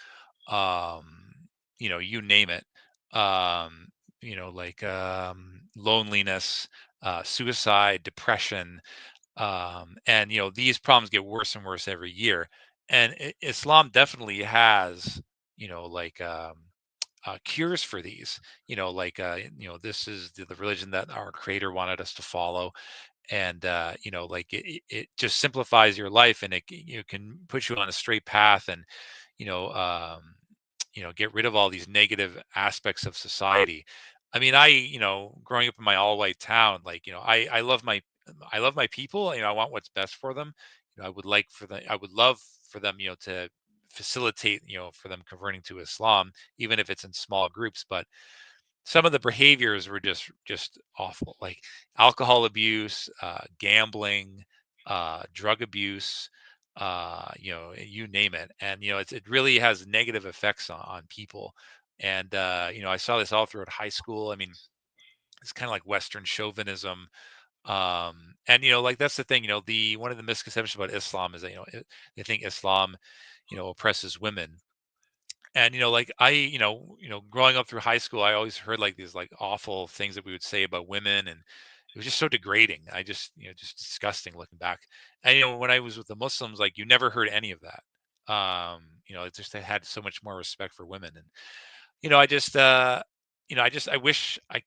um, you name it. Um, loneliness, suicide, depression, and these problems get worse and worse every year. And Islam definitely has, cures for these. This is the religion that our Creator wanted us to follow, and it just simplifies your life, and it can put you on a straight path, and you know um get rid of all these negative aspects of society. I mean, growing up in my all white town, I love my people. I want what's best for them. I would love for them, to facilitate, for them converting to Islam, even if it's in small groups. But some of the behaviors were just awful, like alcohol abuse, gambling, drug abuse, you name it. And it really has negative effects on people. And I saw this all throughout high school. I mean, it's kind of like Western chauvinism. And that's the thing. The one of the misconceptions about Islam is that they think Islam oppresses women. And growing up through high school, I always heard like these like awful things that we would say about women, and it was just so degrading. I just just disgusting looking back. And when I was with the Muslims, like, you never heard any of that. It just, they had so much more respect for women. And I just I wish I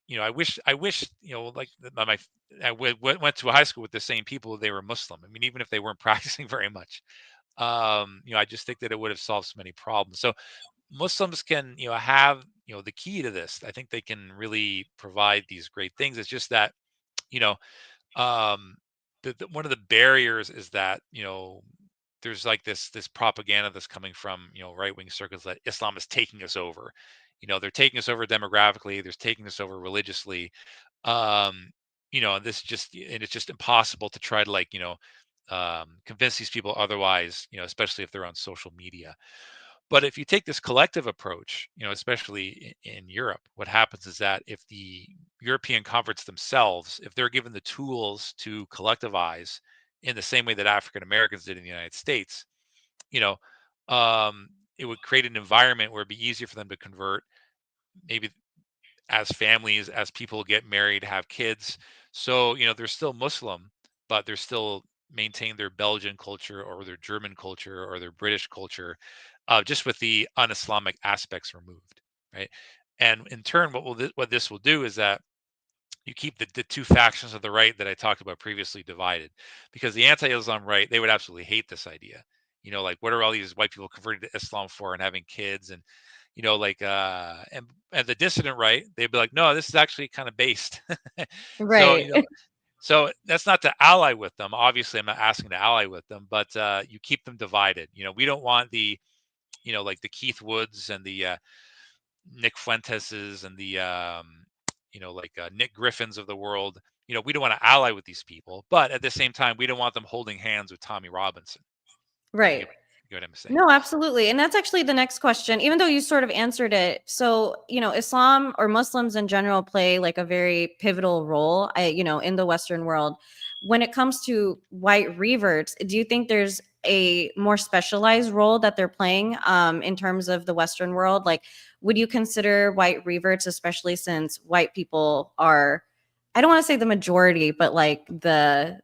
wish like went to a high school with the same people, they were Muslim. I mean, even if they weren't practicing very much. I just think that it would have solved so many problems. So Muslims can, have, the key to this. I think they can really provide these great things. It's just that, you know, um, one of the barriers is that, there's like this propaganda that's coming from, right wing circles that Islam is taking us over. They're taking us over demographically. They're taking us over religiously. Um, and it's just impossible to try to, like, convince these people otherwise. Especially if they're on social media. But if you take this collective approach, especially in Europe, what happens is that if the European converts themselves, if they're given the tools to collectivize in the same way that African Americans did in the United States, you know, um, it would create an environment where it'd be easier for them to convert, maybe as families, as people get married, have kids. So, they're still Muslim, but they're still maintain their Belgian culture or their German culture or their British culture, just with the un-Islamic aspects removed, right? And in turn, what this will do is that you keep the two factions of the right that I talked about previously divided, because the anti-Islam right, they would absolutely hate this idea. Like, what are all these white people converting to Islam for and having kids? And like, and the dissident right, they'd be like, no, this is actually kind of based. So, Right. so that's not to ally with them. Obviously, I'm not asking to ally with them, but you keep them divided. We don't want the, like the Keith Woods and the Nick Fuenteses and the like Nick Griffins of the world. We don't want to ally with these people, but at the same time, we don't want them holding hands with Tommy Robinson. You Right. get, you get what I'm saying? No, absolutely. And that's actually the next question, even though you sort of answered it. So, Islam or Muslims in general play like a very pivotal role, in the Western world. When it comes to white reverts, do you think there's a more specialized role that they're playing in terms of the Western world? Like, would you consider white reverts, especially since white people are, I don't want to say the majority, but like the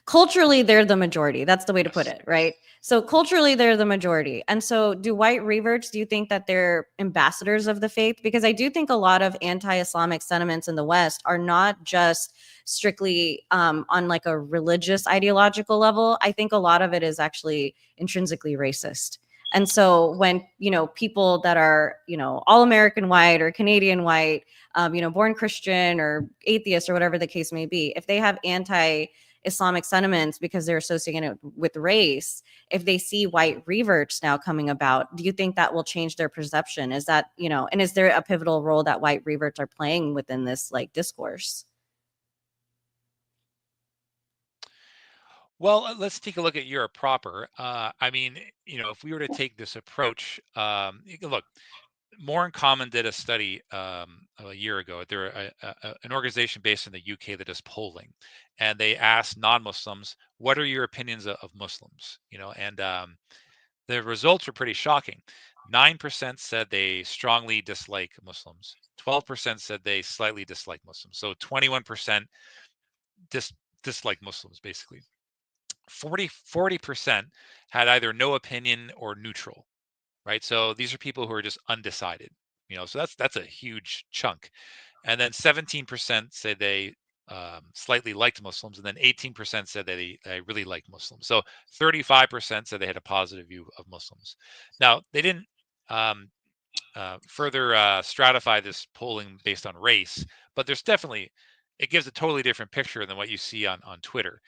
culturally they're the majority, that's the way to put Yes. it, right? So culturally they're the majority, and so do white reverts, do you think that they're ambassadors of the faith? Because I do think a lot of anti-Islamic sentiments in the West are not just strictly on like a religious ideological level. I think a lot of it is actually intrinsically racist. And so when people that are all American white or Canadian white, born Christian or atheist or whatever the case may be, if they have Islamic sentiments because they're associating it with race, if they see white reverts now coming about, do you think that will change their perception? Is that, and is there a pivotal role that white reverts are playing within this like discourse? Well, let's take a look at Europe proper. I mean, if we were to take this approach, look, More in Common did a study a year ago. They're an organization based in the UK that does polling, and they asked non-Muslims, "What are your opinions of Muslims?" And the results were pretty shocking. 9% said they strongly dislike Muslims. 12% said they slightly dislike Muslims. So 21% dis- dislike Muslims, basically. 40% had either no opinion or neutral, right? So these are people who are just undecided, so that's a huge chunk. And then 17% said they slightly liked Muslims, and then 18% said that they really like Muslims. So 35% said they had a positive view of Muslims. Now, they didn't um, further stratify this polling based on race, but there's definitely, it gives a totally different picture than what you see on Twitter.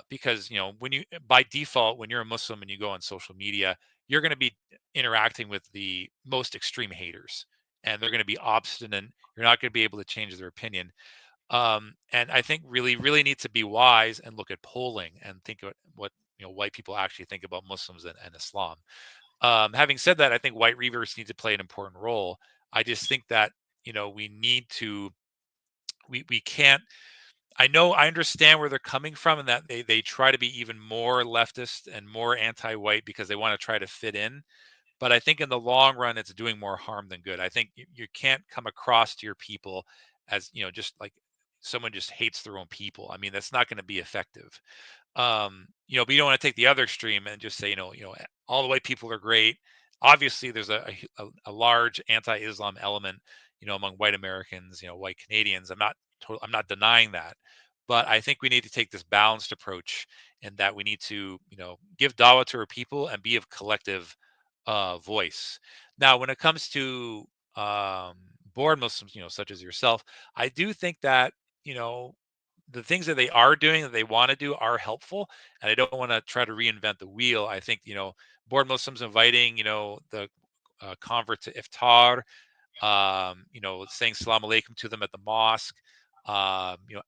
Because when you, by default, when you're a Muslim and you go on social media, you're going to be interacting with the most extreme haters, and they're going to be obstinate. You're not going to be able to change their opinion. And I think really need to be wise and look at polling and think about what white people actually think about Muslims and Islam. Having said that, I think white reverts need to play an important role. I just think that we need to, we can't, I understand where they're coming from, and that they try to be even more leftist and more anti-white because they want to try to fit in. But I think in the long run, it's doing more harm than good. I think you can't come across to your people as just like someone just hates their own people. I mean, that's not going to be effective. But you don't want to take the other extreme and just say, all the white people are great. Obviously, there's a large anti-Islam element, among white Americans, white Canadians. I'm not denying that, but I think we need to take this balanced approach, and that we need to, give dawah to our people and be of collective voice. Now, when it comes to um, born Muslims, such as yourself, I do think that you know the things that they are doing that they want to do are helpful, and I don't want to try to reinvent the wheel. I think born Muslims inviting the convert to iftar, saying salam alaikum to them at the mosque,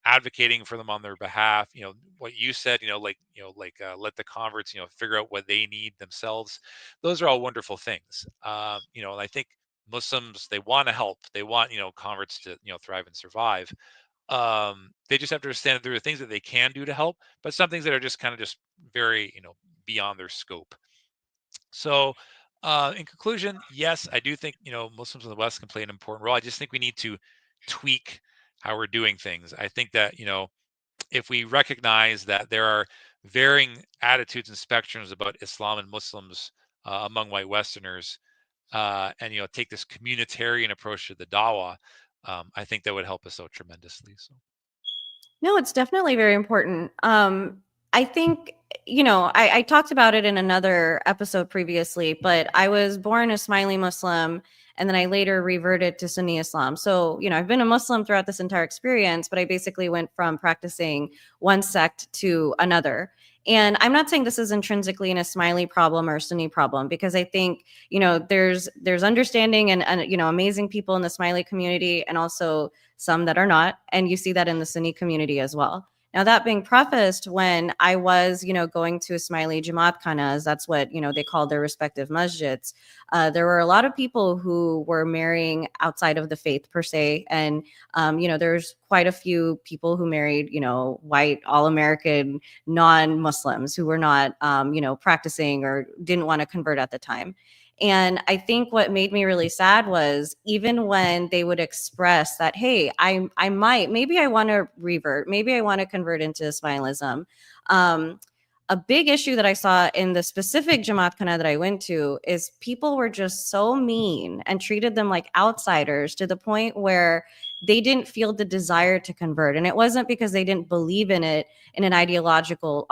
advocating for them on their behalf. What you said, let the converts, figure out what they need themselves. Those are all wonderful things. And I think Muslims, they want to help. They want, converts to, thrive and survive. They just have to understand that there are things that they can do to help, but some things that are just kind of just very, beyond their scope. So, in conclusion, yes, I do think Muslims in the West can play an important role. I just think we need to tweak how we're doing things. I think that if we recognize that there are varying attitudes and spectrums about Islam and Muslims among white Westerners, and take this communitarian approach to the Dawah, I think that would help us out tremendously. So. No, it's definitely very important. I think, I talked about it in another episode previously, but I was born a Smiley Muslim and then I later reverted to Sunni Islam. So, I've been a Muslim throughout this entire experience, but I basically went from practicing one sect to another. And I'm not saying this is intrinsically an Ismaili problem or a Sunni problem, because I think, there's understanding and amazing people in the Smiley community and also some that are not. And you see that in the Sunni community as well. Now, that being prefaced, when I was, going to Ismaili Jamaat Khanas, that's what, they call their respective masjids, there were a lot of people who were marrying outside of the faith per se. And, there's quite a few people who married, white, all-American, non-Muslims who were not, practicing or didn't want to convert at the time. And I think what made me really sad was even when they would express that, hey, maybe I want to revert, maybe I want to convert into Ismailism. A big issue that I saw in the specific Jamaat Khana that I went to is people were just so mean and treated them like outsiders to the point where they didn't feel the desire to convert. And it wasn't because they didn't believe in it on an ideological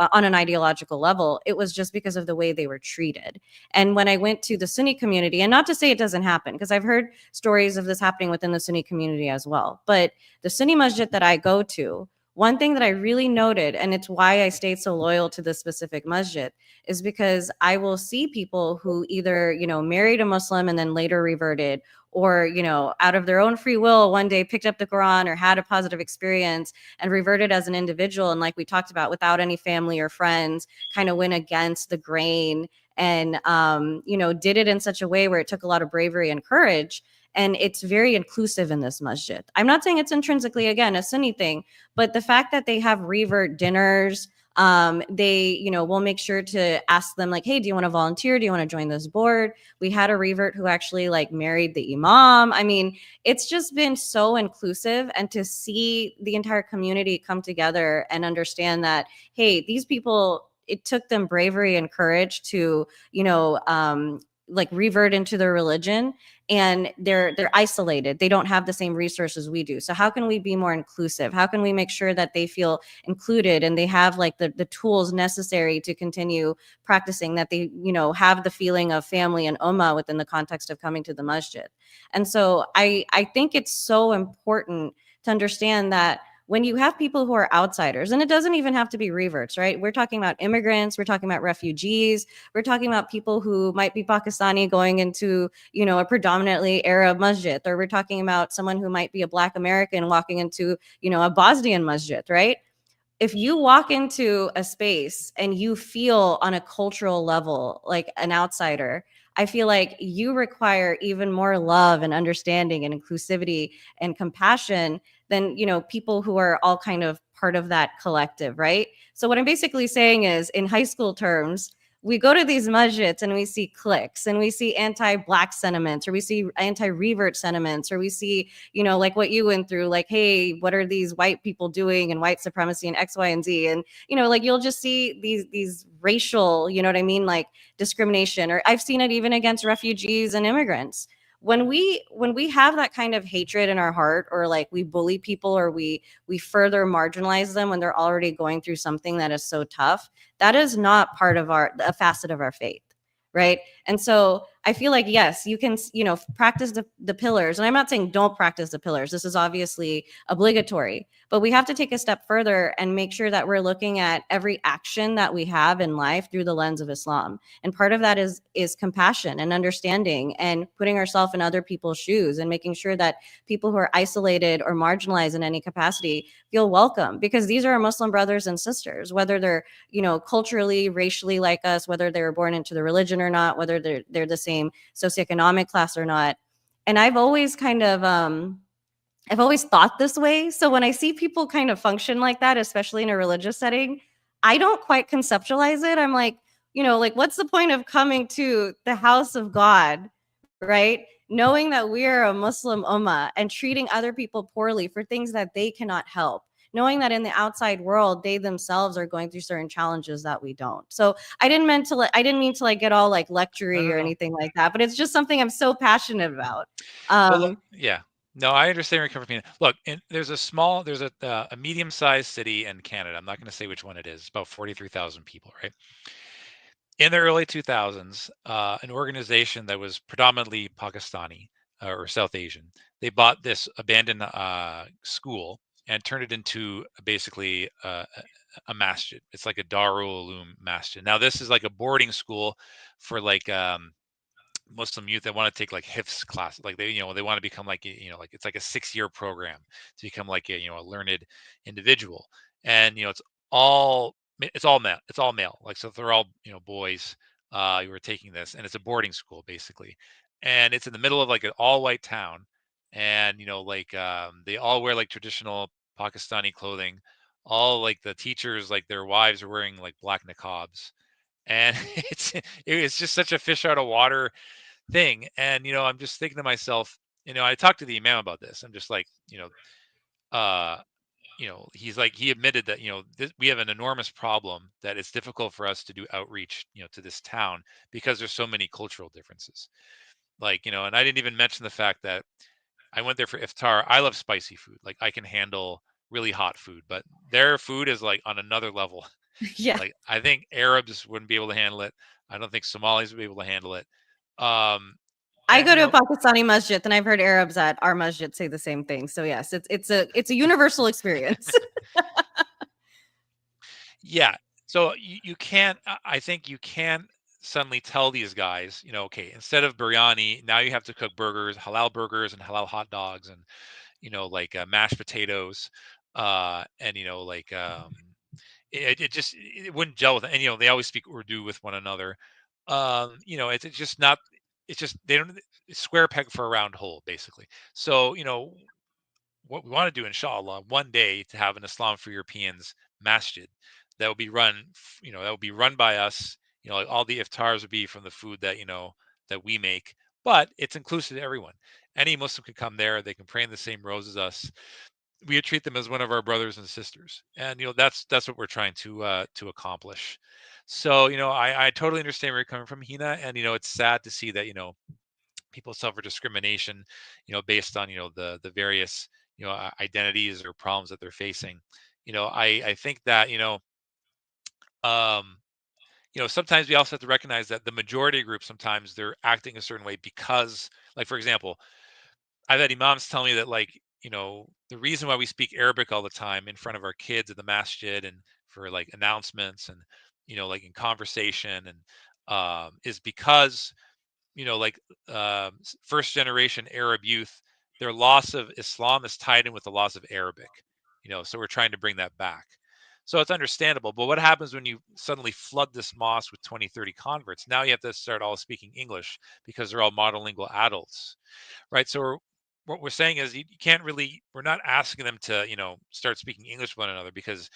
level. It was just because of the way they were treated. And when I went to the Sunni community, and not to say it doesn't happen, because I've heard stories of this happening within the Sunni community as well, but the Sunni masjid that I go to, one thing that I really noted, and it's why I stayed so loyal to this specific masjid, is because I will see people who either, married a Muslim and then later reverted, or, out of their own free will, one day picked up the Quran or had a positive experience and reverted as an individual. And like we talked about, without any family or friends, kind of went against the grain and, did it in such a way where it took a lot of bravery and courage. And it's very inclusive in this masjid. I'm not saying it's intrinsically, again, a Sunni thing, but the fact that they have revert dinners, they, will make sure to ask them like, hey, do you want to volunteer? Do you want to join this board? We had a revert who actually like married the imam. I mean, it's just been so inclusive, and to see the entire community come together and understand that, hey, these people, it took them bravery and courage to, like revert into their religion, and they're isolated. They don't have the same resources we do. So how can we be more inclusive? How can we make sure that they feel included and they have like the tools necessary to continue practicing, that they, have the feeling of family and ummah within the context of coming to the masjid? And so I think it's so important to understand that when you have people who are outsiders, and it doesn't even have to be reverts, right? We're talking about immigrants, we're talking about refugees, we're talking about people who might be Pakistani going into, a predominantly Arab masjid, or we're talking about someone who might be a Black American walking into, a Bosnian masjid, right? If you walk into a space and you feel on a cultural level like an outsider, I feel like you require even more love and understanding and inclusivity and compassion than, people who are all kind of part of that collective, right? So what I'm basically saying is, in high school terms, we go to these masjids and we see cliques and we see anti-Black sentiments, or we see anti-revert sentiments, or we see, like what you went through, like, hey, what are these white people doing, and white supremacy and X, Y, and Z. And, like you'll just see these racial, you know what I mean? Like discrimination, or I've seen it even against refugees and immigrants. When we have that kind of hatred in our heart, or like we bully people, or we further marginalize them when they're already going through something that is so tough, that is not part of a facet of our faith, right? And so I feel like, yes, you can, practice the pillars. And I'm not saying don't practice the pillars. This is obviously obligatory, but we have to take a step further and make sure that we're looking at every action that we have in life through the lens of Islam. And part of that is compassion and understanding and putting ourselves in other people's shoes and making sure that people who are isolated or marginalized in any capacity feel welcome, because these are our Muslim brothers and sisters, whether they're, culturally, racially like us, whether they were born into the religion or not, whether they're the same socioeconomic class or not. And I've always thought this way. So when I see people kind of function like that, especially in a religious setting, I don't quite conceptualize it. I'm like, like, what's the point of coming to the house of God, right? Knowing that we are a Muslim ummah and treating other people poorly for things that they cannot help, knowing that in the outside world, they themselves are going through certain challenges that we don't. So I didn't mean to like get all like No, lectury no, or no. anything like that, but it's just something I'm so passionate about. Well, look, Um, yeah. No, I understand where you're coming from. Look, there's a medium-sized city in Canada. I'm not going to say which one it is. It's about 43,000 people, right? In the early 2000s, an organization that was predominantly Pakistani or South Asian, they bought this abandoned school and turned it into basically a masjid. It's like a Darul Uloom masjid. Now, this is like a boarding school for like Muslim youth that want to take like hifz class, like they want to become like like it's like a 6-year program to become like a learned individual, and it's all male, like so they're all boys who are taking this, and it's a boarding school basically, and it's in the middle of like an all white town, and like they all wear like traditional Pakistani clothing, all like the teachers, like their wives are wearing like black niqabs, and it's just such a fish out of water thing. And I'm just thinking to myself, I talked to the imam about this. I'm just like, uh, he's like, he admitted that we have an enormous problem, that it's difficult for us to do outreach, to this town because there's so many cultural differences. Like, and I didn't even mention the fact that I went there for iftar. I love spicy food. Like I can handle really hot food, but their food is like on another level. yeah. Like I think Arabs wouldn't be able to handle it. I don't think Somalis would be able to handle it. Um, I and go to a Pakistani masjid, and I've heard Arabs at our masjid say the same thing. So yes, it's a universal experience. yeah. So you can't. I think you can't suddenly tell these guys, okay, instead of biryani, now you have to cook burgers and halal hot dogs, and like mashed potatoes, and like it just it wouldn't gel with. And they always speak Urdu with one another. It's just not. It's just they don't. It's square peg for a round hole, basically. So what we want to do, inshallah, one day to have an Islam for Europeans masjid that will be that will be run by us. Like all the iftars would be from the food that that we make, but it's inclusive to everyone. Any Muslim can come there. They can pray in the same rows as us. We would treat them as one of our brothers and sisters, and that's what we're trying to accomplish. So I totally understand where you're coming from, Hina, and it's sad to see that people suffer discrimination, based on the various identities or problems that they're facing. I think that um, sometimes we also have to recognize that the majority group, sometimes they're acting a certain way because, like for example, I've had imams tell me that, like, the reason why we speak Arabic all the time in front of our kids at the masjid and for like announcements and like in conversation and is because like first generation Arab youth, their loss of Islam is tied in with the loss of Arabic. So we're trying to bring that back. So it's understandable. But what happens when you suddenly flood this mosque with 20, 30 converts? Now you have to start all speaking English because they're all monolingual adults, right? So what we're saying is you can't really, we're not asking them to, start speaking English with one another because,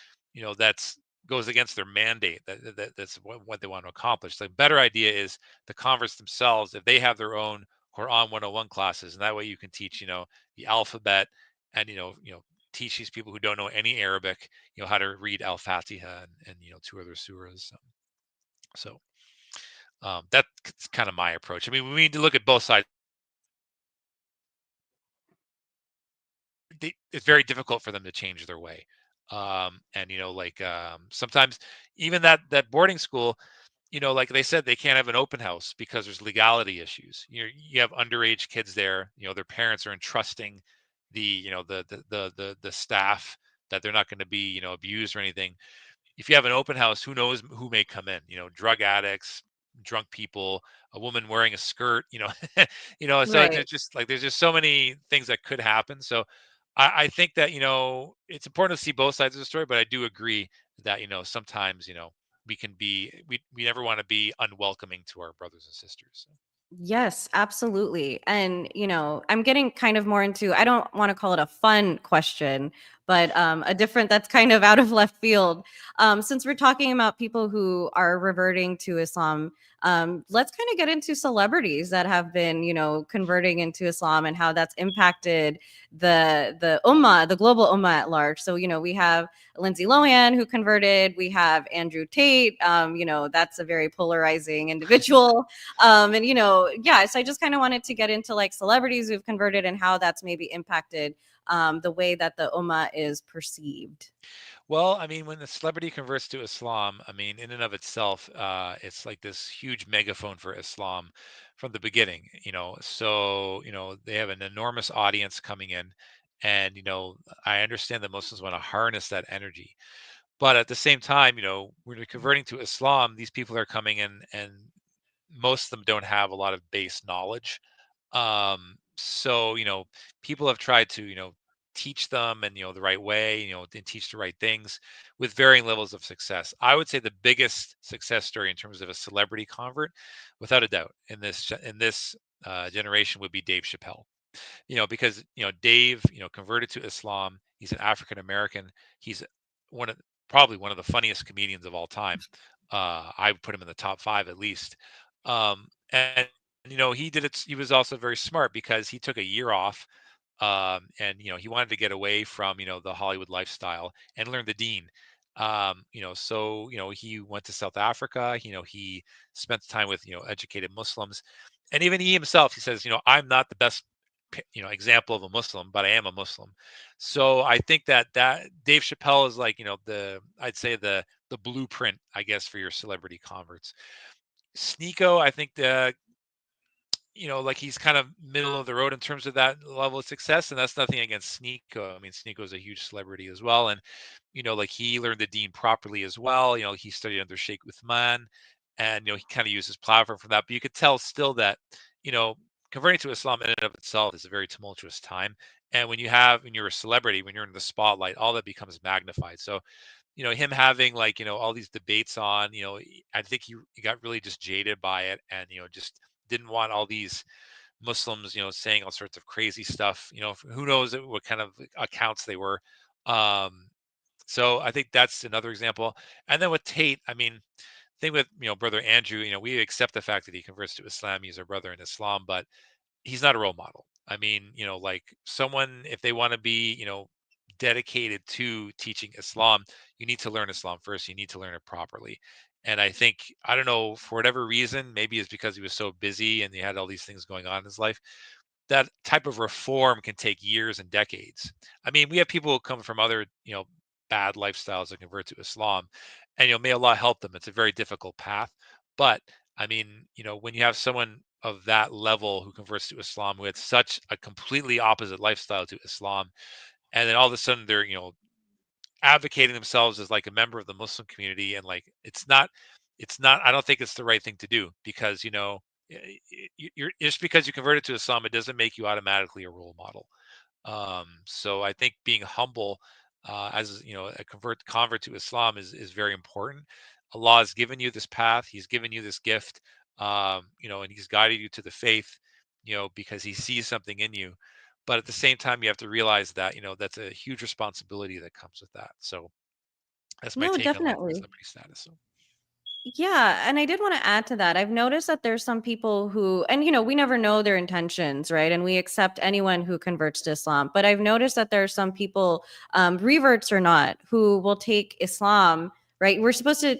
that's goes against their mandate. That's what they want to accomplish. The better idea is the converts themselves, if they have their own Quran 101 classes, and that way you can teach, the alphabet and, teach these people who don't know any Arabic, how to read Al-Fatiha and two other surahs. So that's kind of my approach. I mean, we need to look at both sides. It's very difficult for them to change their way. And like sometimes even that boarding school, like they said, they can't have an open house because there's legality issues. You have underage kids there. Their parents are entrusting the staff that they're not going to be abused or anything. If you have an open house, who knows who may come in? Drug addicts, drunk people, a woman wearing a skirt. So Right. there's just so many things that could happen. So I think that it's important to see both sides of the story, but I do agree that sometimes we never want to be unwelcoming to our brothers and sisters. Yes, absolutely. And, I'm getting kind of more into, I don't want to call it a fun question, but a different that's kind of out of left field. Since we're talking about people who are reverting to Islam, let's kind of get into celebrities that have been, converting into Islam and how that's impacted the ummah, the global ummah at large. So, we have Lindsay Lohan who converted. We have Andrew Tate. That's a very polarizing individual. And yeah, so I just kind of wanted to get into like celebrities who've converted and how that's maybe impacted the way that the ummah is perceived. Well, I mean, when the celebrity converts to Islam, I mean, in and of itself, it's like this huge megaphone for Islam from the beginning, So, they have an enormous audience coming in. And, I understand that Muslims want to harness that energy. But at the same time, when you're converting to Islam, these people are coming in and most of them don't have a lot of base knowledge. So, people have tried to, teach them and, the right way, and teach the right things with varying levels of success. I would say the biggest success story in terms of a celebrity convert, without a doubt, in this generation would be Dave Chappelle. Because Dave, converted to Islam. He's an African American. He's one of probably one of the funniest comedians of all time. I would put him in the top five at least. And he did it. He was also very smart because he took a year off, and he wanted to get away from the Hollywood lifestyle and learn the Deen. So he went to South Africa. He spent time with educated Muslims, and even he himself, he says, I'm not the best example of a Muslim, but I am a Muslim. So I think that Dave Chappelle is like I'd say the blueprint, I guess, for your celebrity converts. Sneeko, I think like he's kind of middle of the road in terms of that level of success, and that's nothing against Sneeko. I mean, Sneeko is a huge celebrity as well, and like he learned the Deen properly as well. He studied under Sheikh Uthman, and he kind of used his platform for that. But you could tell still that you know converting to Islam in and of itself is a very tumultuous time. And when you're a celebrity, when you're in the spotlight, all that becomes magnified. So him having like all these debates on I think he got really just jaded by it, and just didn't want all these Muslims saying all sorts of crazy stuff. Who knows what kind of accounts they were. Um so I think that's another example. And then with Tate, I mean, thing with brother Andrew, we accept the fact that he converts to Islam, he's our brother in Islam, but he's not a role model. I mean, like someone, if they want to be, dedicated to teaching Islam, you need to learn Islam first. You need to learn it properly. And I think, I don't know, for whatever reason, maybe it's because he was so busy and he had all these things going on in his life, that type of reform can take years and decades. I mean, we have people who come from other, bad lifestyles that convert to Islam, and may Allah help them. It's a very difficult path, but I mean, when you have someone of that level who converts to Islam with such a completely opposite lifestyle to Islam, and then all of a sudden they're, advocating themselves as like a member of the Muslim community, and like it's not. I don't think it's the right thing to do, because you're just because you converted to Islam, it doesn't make you automatically a role model. So I think being humble, as a convert to Islam is very important. Allah has given you this path. He's given you this gift, and He's guided you to the faith, because He sees something in you. But at the same time, you have to realize that that's a huge responsibility that comes with that. So that's my No, take on like the definitely. celebrity status. So. Yeah, and I did want to add to that. I've noticed that there's some people who, and we never know their intentions, right? And we accept anyone who converts to Islam. But I've noticed that there are some people, reverts or not, who will take Islam, right? We're supposed to,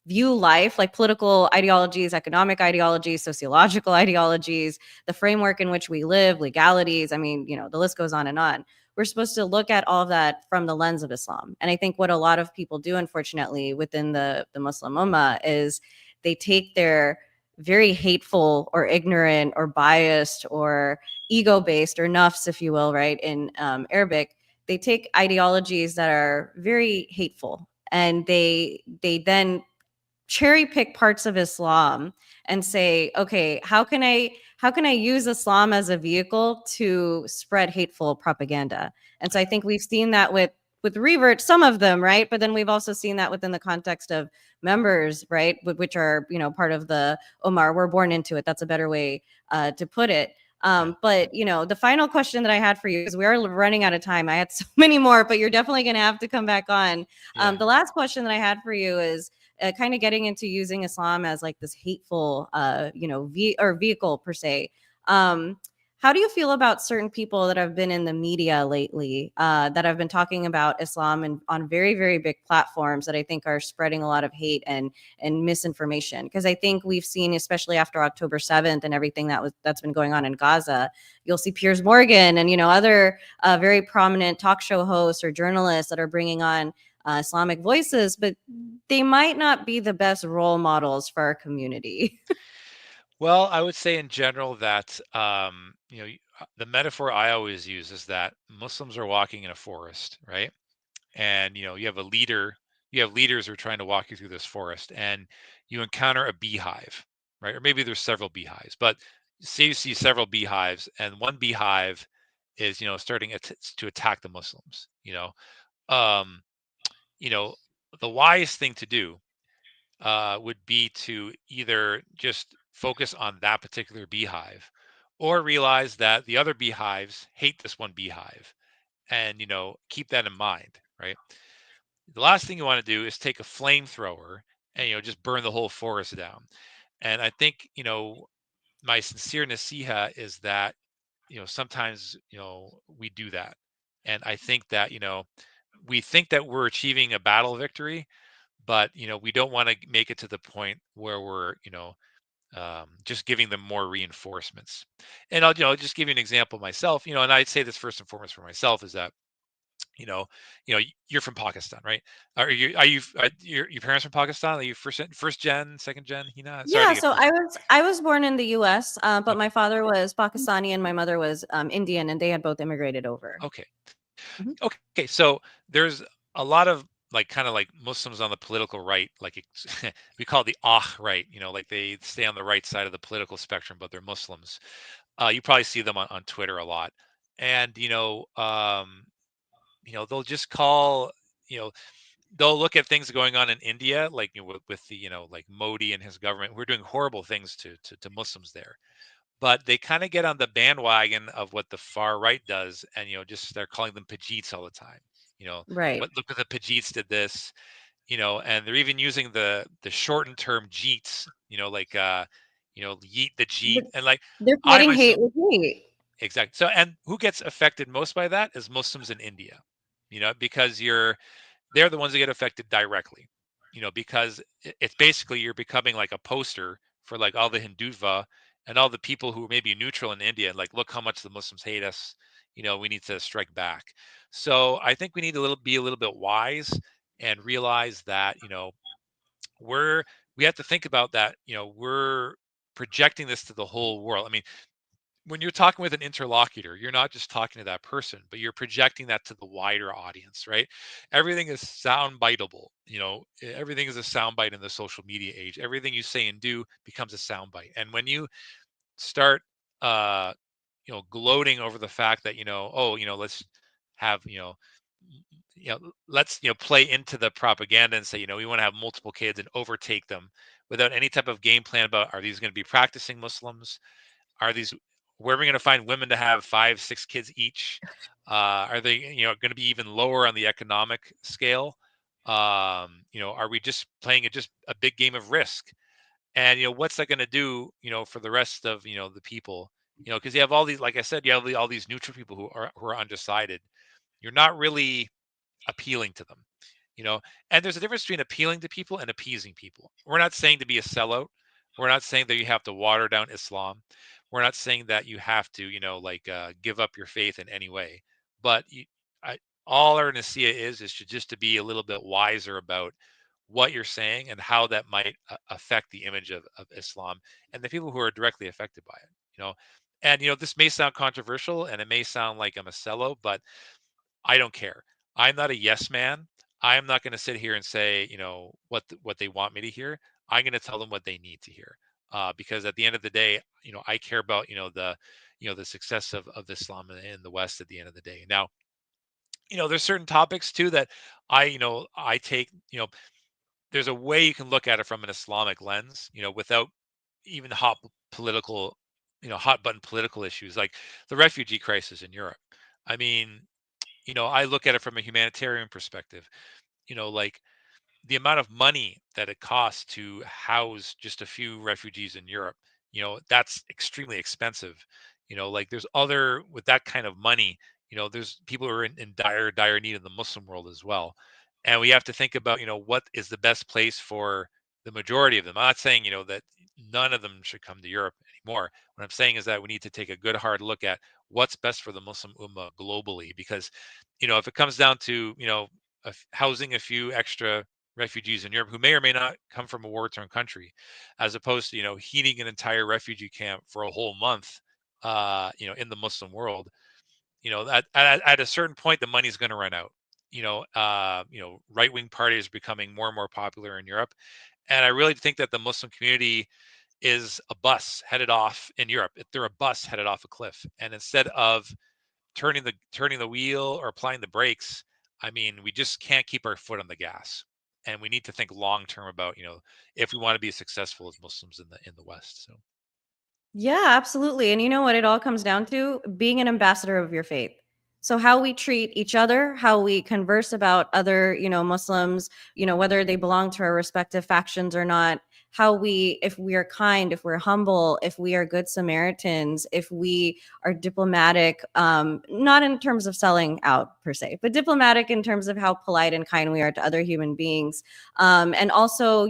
view life like political ideologies, economic ideologies, sociological ideologies, the framework in which we live, legalities. I mean, the list goes on and on. we're supposed to look at all of that from the lens of Islam. And I think what a lot of people do, unfortunately, within the Muslim Ummah is they take their very hateful or ignorant or biased or ego based or nafs, if you will, right, in Arabic, they take ideologies that are very hateful and they then cherry pick parts of Islam and say, okay, how can I use Islam as a vehicle to spread hateful propaganda? And so I think we've seen that with revert, some of them, right? But then we've also seen that within the context of members, right, which are part of the Omar. We're born into it. That's a better way to put it. Yeah. But the final question that I had for you, because we are running out of time. I had so many more, but you're definitely going to have to come back on. Yeah. The last question that I had for you is kind of getting into using Islam as like this hateful, vehicle per se. How do you feel about certain people that have been in the media lately that have been talking about Islam and on very, very big platforms that I think are spreading a lot of hate and misinformation? Because I think we've seen, especially after October 7th and everything that's been going on in Gaza, you'll see Piers Morgan and other very prominent talk show hosts or journalists that are bringing on Islamic voices, but they might not be the best role models for our community. Well, I would say in general that the metaphor I always use is that Muslims are walking in a forest, right? And you have a leader, you have leaders who are trying to walk you through this forest, and you encounter a beehive, right? Or maybe there's several beehives, but say you see several beehives, and one beehive is starting to attack the Muslims. Um, you know, the wise thing to do would be to either just focus on that particular beehive or realize that the other beehives hate this one beehive and keep that in mind, right? The last thing you want to do is take a flamethrower and just burn the whole forest down. And I think my sincere nasiha is that sometimes we do that. And I think that we think that we're achieving a battle victory, but we don't want to make it to the point where we're just giving them more reinforcements. And I'll just give you an example myself, and I'd say this first and foremost for myself is that you're from Pakistan, right? Your parents from Pakistan? Are you first gen, second gen? Sorry to Yeah, get so I personal. was I was born in the U.S., but Okay. my father was Pakistani and my mother was Indian, and they had both immigrated over. Okay. Mhm. Okay. So there's a lot of like kind of like Muslims on the political right, like we call it the right, like they stay on the right side of the political spectrum, but they're Muslims. You probably see them on Twitter a lot. And they'll just call, you know, they'll look at things going on in India, like with the, like Modi and his government, who are doing horrible things to Muslims there. But they kind of get on the bandwagon of what the far right does, and just they're calling them Pajeets all the time. You know, Right. what look at the Pajeets did this, and they're even using the shortened term Jeets, like yeet the Jeet, Th- and like They're I fighting myself. hate with hate. Exactly. So, and who gets affected most by that is Muslims in India, because they're the ones that get affected directly, because it's basically you're becoming like a poster for like all the Hindutva and all the people who may be neutral in India. Like, look how much the Muslims hate us. We need to strike back. So I think we need to be a little bit wise and realize that, we're, we have to think about that, we're projecting this to the whole world. I mean, when you're talking with an interlocutor, you're not just talking to that person, but you're projecting that to the wider audience, right? Everything is sound biteable. Everything is a sound bite in the social media age. Everything you say and do becomes a sound bite. And when you start, uh, gloating over the fact that, oh, let's have, let's, play into the propaganda and say, we want to have multiple kids and overtake them without any type of game plan about, are these going to be practicing Muslims? Are these, where are we going to find women to have 5, 6 kids each? Are they, going to be even lower on the economic scale? Are we just playing just a big game of risk? And what's that going to do? For the rest of the people. Because you have all these, like I said, you have all these neutral people who are undecided. You're not really appealing to them. you know and there's a difference between appealing to people and appeasing people. We're not saying to be a sellout. We're not saying that you have to water down Islam. We're not saying that you have to, like, give up your faith in any way. but all our nasiya is just to be a little bit wiser about what you're saying and how that might affect the image of Islam and the people who are directly affected by it. And this may sound controversial and it may sound like I'm a sellout, but I don't care. I'm not a yes man. I'm not going to sit here and say, what they want me to hear. I'm going to tell them what they need to hear. Because at the end of the day, I care about, the success of Islam in the West at the end of the day. Now, there's certain topics too that I take, there's a way you can look at it from an Islamic lens, without even hot button political issues like the refugee crisis in Europe. I mean, I look at it from a humanitarian perspective, like the amount of money that it costs to house just a few refugees in Europe, that's extremely expensive. Like there's other with that kind of money, there's people who are in dire need in the Muslim world as well. And we have to think about, what is the best place for the majority of them. I'm not saying, that none of them should come to Europe anymore. What I'm saying is that we need to take a good hard look at what's best for the Muslim Ummah globally, because, if it comes down to, housing a few extra refugees in Europe who may or may not come from a war-torn country, as opposed to heating an entire refugee camp for a whole month, in the Muslim world. At a certain point, the money's going to run out. Right-wing parties are becoming more and more popular in Europe, and I really think that the Muslim community is a bus headed off in Europe. They're a bus headed off a cliff, and instead of turning the wheel or applying the brakes, I mean, we just can't keep our foot on the gas, and we need to think long term about if we want to be successful as Muslims in the West. So Yeah, absolutely. And you know what it all comes down to? Being an ambassador of your faith. So how we treat each other, how we converse about other, Muslims, whether they belong to our respective factions or not, if we are kind, if we're humble, if we are good Samaritans, if we are diplomatic, not in terms of selling out per se, but diplomatic in terms of how polite and kind we are to other human beings. And also,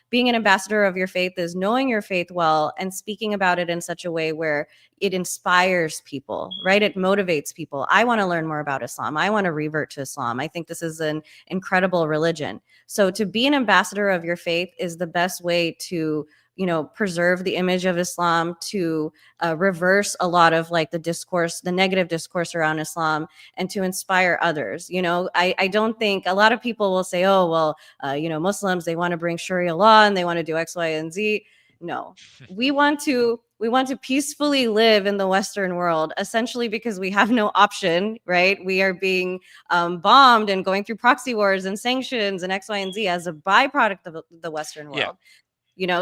being an ambassador of your faith is knowing your faith well and speaking about it in such a way where it inspires people, right? It motivates people. I want to learn more about Islam. I want to revert to Islam. I think this is an incredible religion. So to be an ambassador of your faith is the best way to preserve the image of Islam, to reverse a lot of like the negative discourse around Islam, and to inspire others. I don't think a lot of people will say, oh, well, Muslims, they want to bring Sharia law and they want to do X, Y, and Z. No, we want to peacefully live in the Western world, essentially because we have no option, right? We are being bombed and going through proxy wars and sanctions and X, Y, and Z as a byproduct of the Western world.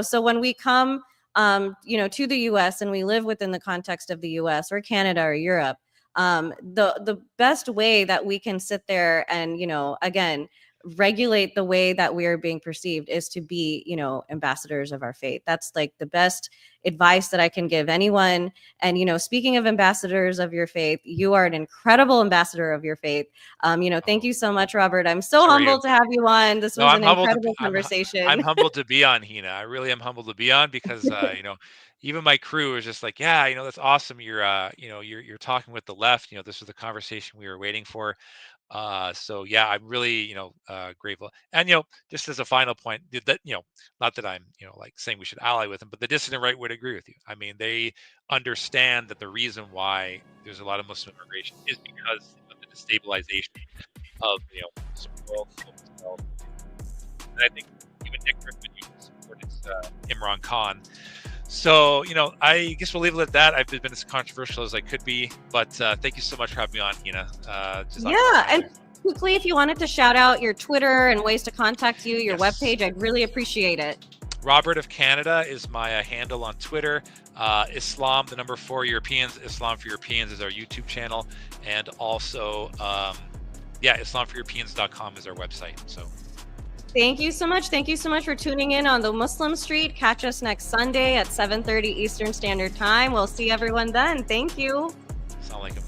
So when we come to the US and we live within the context of the US or Canada or Europe, the best way that we can sit there and again regulate the way that we are being perceived is to be ambassadors of our faith. That's like the best advice that I can give anyone. And speaking of ambassadors of your faith, you are an incredible ambassador of your faith. Thank you so much, Robert. I'm so humbled to have you on. This was an incredible conversation. I'm humbled to be on, Hina. I really am humbled to be on because even my crew was just like, yeah, that's awesome. You're talking with the left. This was the conversation we were waiting for. So yeah, I'm really, grateful. And, just as a final point, that, not that I'm, like saying we should ally with them, but the dissident right would agree with you. I mean, they understand that the reason why there's a lot of Muslim immigration is because of the destabilization of, Muslim world. And I think even Nick Griffin supported Imran Khan. So, I guess we'll leave it at that. I've been as controversial as I could be, but thank you so much for having me on, Hina. And quickly, if you wanted to shout out your Twitter and ways to contact you, your webpage, I'd really appreciate it. Robert of Canada is my handle on Twitter. Islam, the number 4 Europeans, Islam for Europeans is our YouTube channel. And also, islamforeuropeans.com is our website. So. Thank you so much. Thank you so much for tuning in on the Muslim Street. Catch us next Sunday at 7:30 Eastern Standard Time. We'll see everyone then. Thank you. Assalamu alaikum.